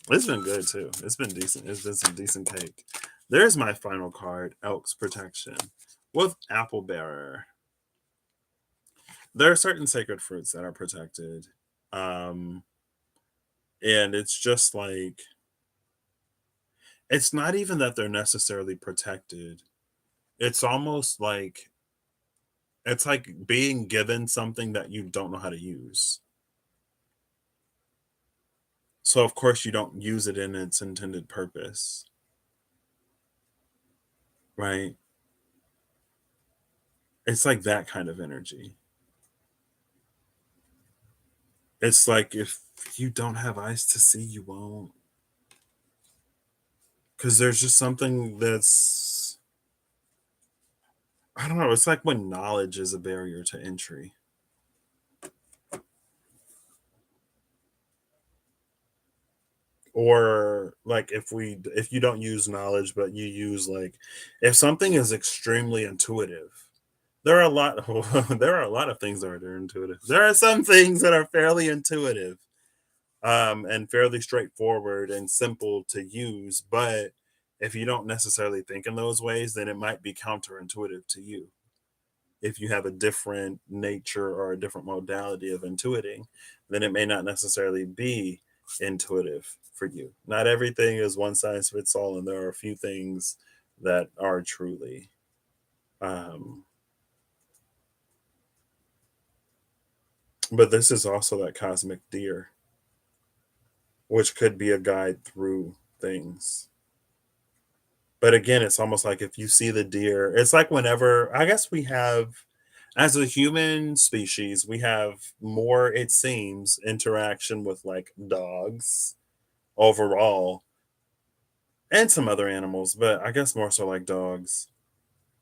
It's been good too. It's been decent. It's been some decent cake. There's my final card, Elk's Protection, with Apple Bearer. There are certain sacred fruits that are protected. Um, and it's just like, it's not even that they're necessarily protected. It's almost like, it's like being given something that you don't know how to use. So, of course, you don't use it in its intended purpose, right? It's like that kind of energy. It's like if you don't have eyes to see, you won't. Because there's just something that's, I don't know, it's like when knowledge is a barrier to entry. Or like if you don't use knowledge, but you use like, if something is extremely intuitive, there are a lot there are a lot of things that are intuitive. There are some things that are fairly intuitive, and fairly straightforward and simple to use. But if you don't necessarily think in those ways, then it might be counterintuitive to you. If you have a different nature or a different modality of intuiting, then it may not necessarily be intuitive for you. Not everything is one size fits all, and there are a few things that are truly. Um, but this is also that cosmic deer, which could be a guide through things. But again, it's almost like if you see the deer, it's like whenever, I guess we have, as a human species, we have more, it seems, interaction with like dogs overall and some other animals, but I guess more so like dogs,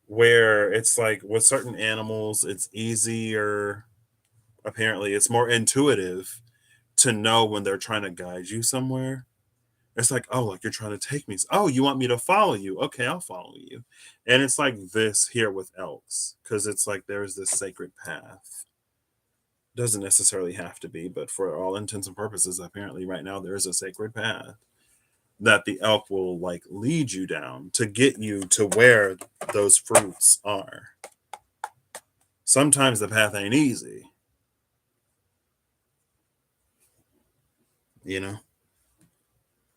where it's like with certain animals, it's easier, apparently, it's more intuitive to know when they're trying to guide you somewhere. It's like, oh, like you're trying to take me. Oh, you want me to follow you? Okay, I'll follow you. And it's like this here with elks, because it's like there's this sacred path. Doesn't necessarily have to be, but for all intents and purposes, apparently right now there is a sacred path that the elk will like lead you down to get you to where those fruits are. Sometimes the path ain't easy, you know?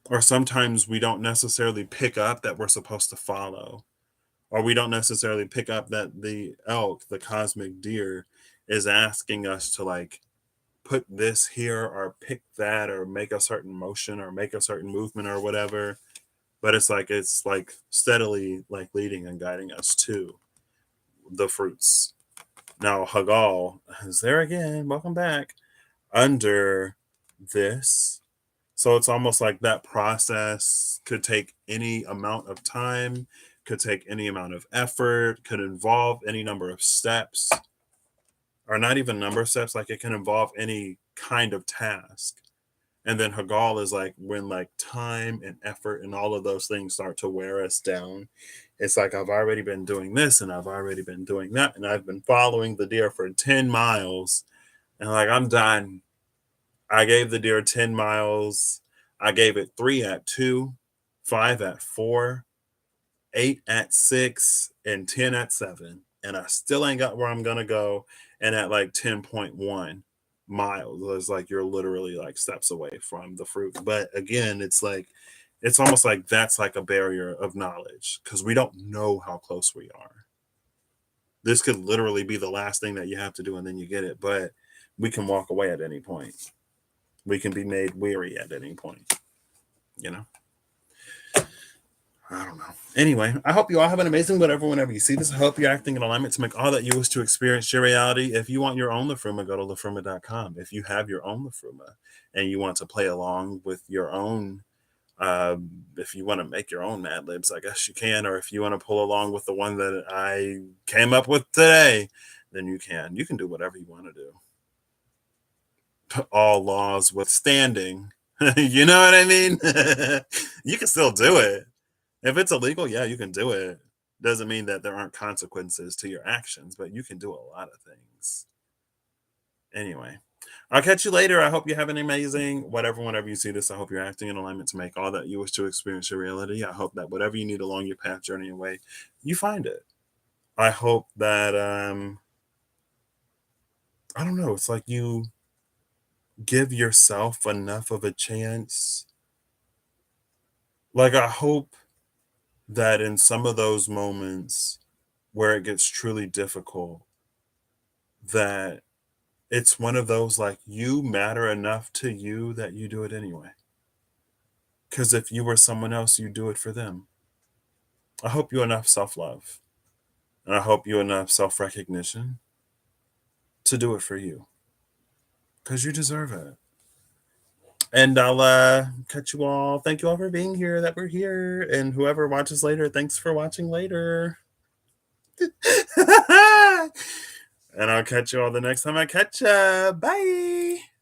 Or sometimes we don't necessarily pick up that we're supposed to follow, or we don't necessarily pick up that the elk, the cosmic deer, is asking us to like put this here or pick that or make a certain motion or make a certain movement or whatever. But it's like steadily like leading and guiding us to the fruits. Now Hagal is there again. Welcome back. Under this. So it's almost like that process could take any amount of time, could take any amount of effort, could involve any number of steps, or not even number of steps, like it can involve any kind of task. And then Hagal is like when like time and effort and all of those things start to wear us down. It's like I've already been doing this and I've already been doing that, and I've been following the deer for 10 miles, and like I'm done. I gave the deer 10 miles. I gave it 3 at 2, 5 at 4, 8 at 6, and 10 at 7. And I still ain't got where I'm going to go. And at like 10.1 miles, it's like you're literally like steps away from the fruit. But again, it's like, it's almost like that's like a barrier of knowledge because we don't know how close we are. This could literally be the last thing that you have to do and then you get it. But we can walk away at any point. We can be made weary at any point, you know? I don't know. Anyway, I hope you all have an amazing whatever whenever you see this. I hope you're acting in alignment to make all that you wish to experience your reality. If you want your own Liffruma, go to liffruma.com. If you have your own Liffruma and you want to play along with your own, if you want to make your own Mad-libs, I guess you can. Or if you want to pull along with the one that I came up with today, then you can. You can do whatever you want to do. All laws withstanding. You know what I mean? You can still do it. If it's illegal, yeah, you can do it. Doesn't mean that there aren't consequences to your actions, but you can do a lot of things. Anyway, I'll catch you later. I hope you have an amazing whenever you see this. I hope you're acting in alignment to make all that you wish to experience your reality. I hope that whatever you need along your path, journey, and way, you find it. I hope that I don't know, it's like you give yourself enough of a chance. Like I hope that in some of those moments where it gets truly difficult, that it's one of those like you matter enough to you that you do it anyway. Because if you were someone else, you do it for them. I hope you enough self love. And I hope you enough self recognition to do it for you. Because you deserve it. And I'll catch you all. Thank you all for being here, that we're here. And whoever watches later, thanks for watching later. And I'll catch you all the next time I catch ya. Bye.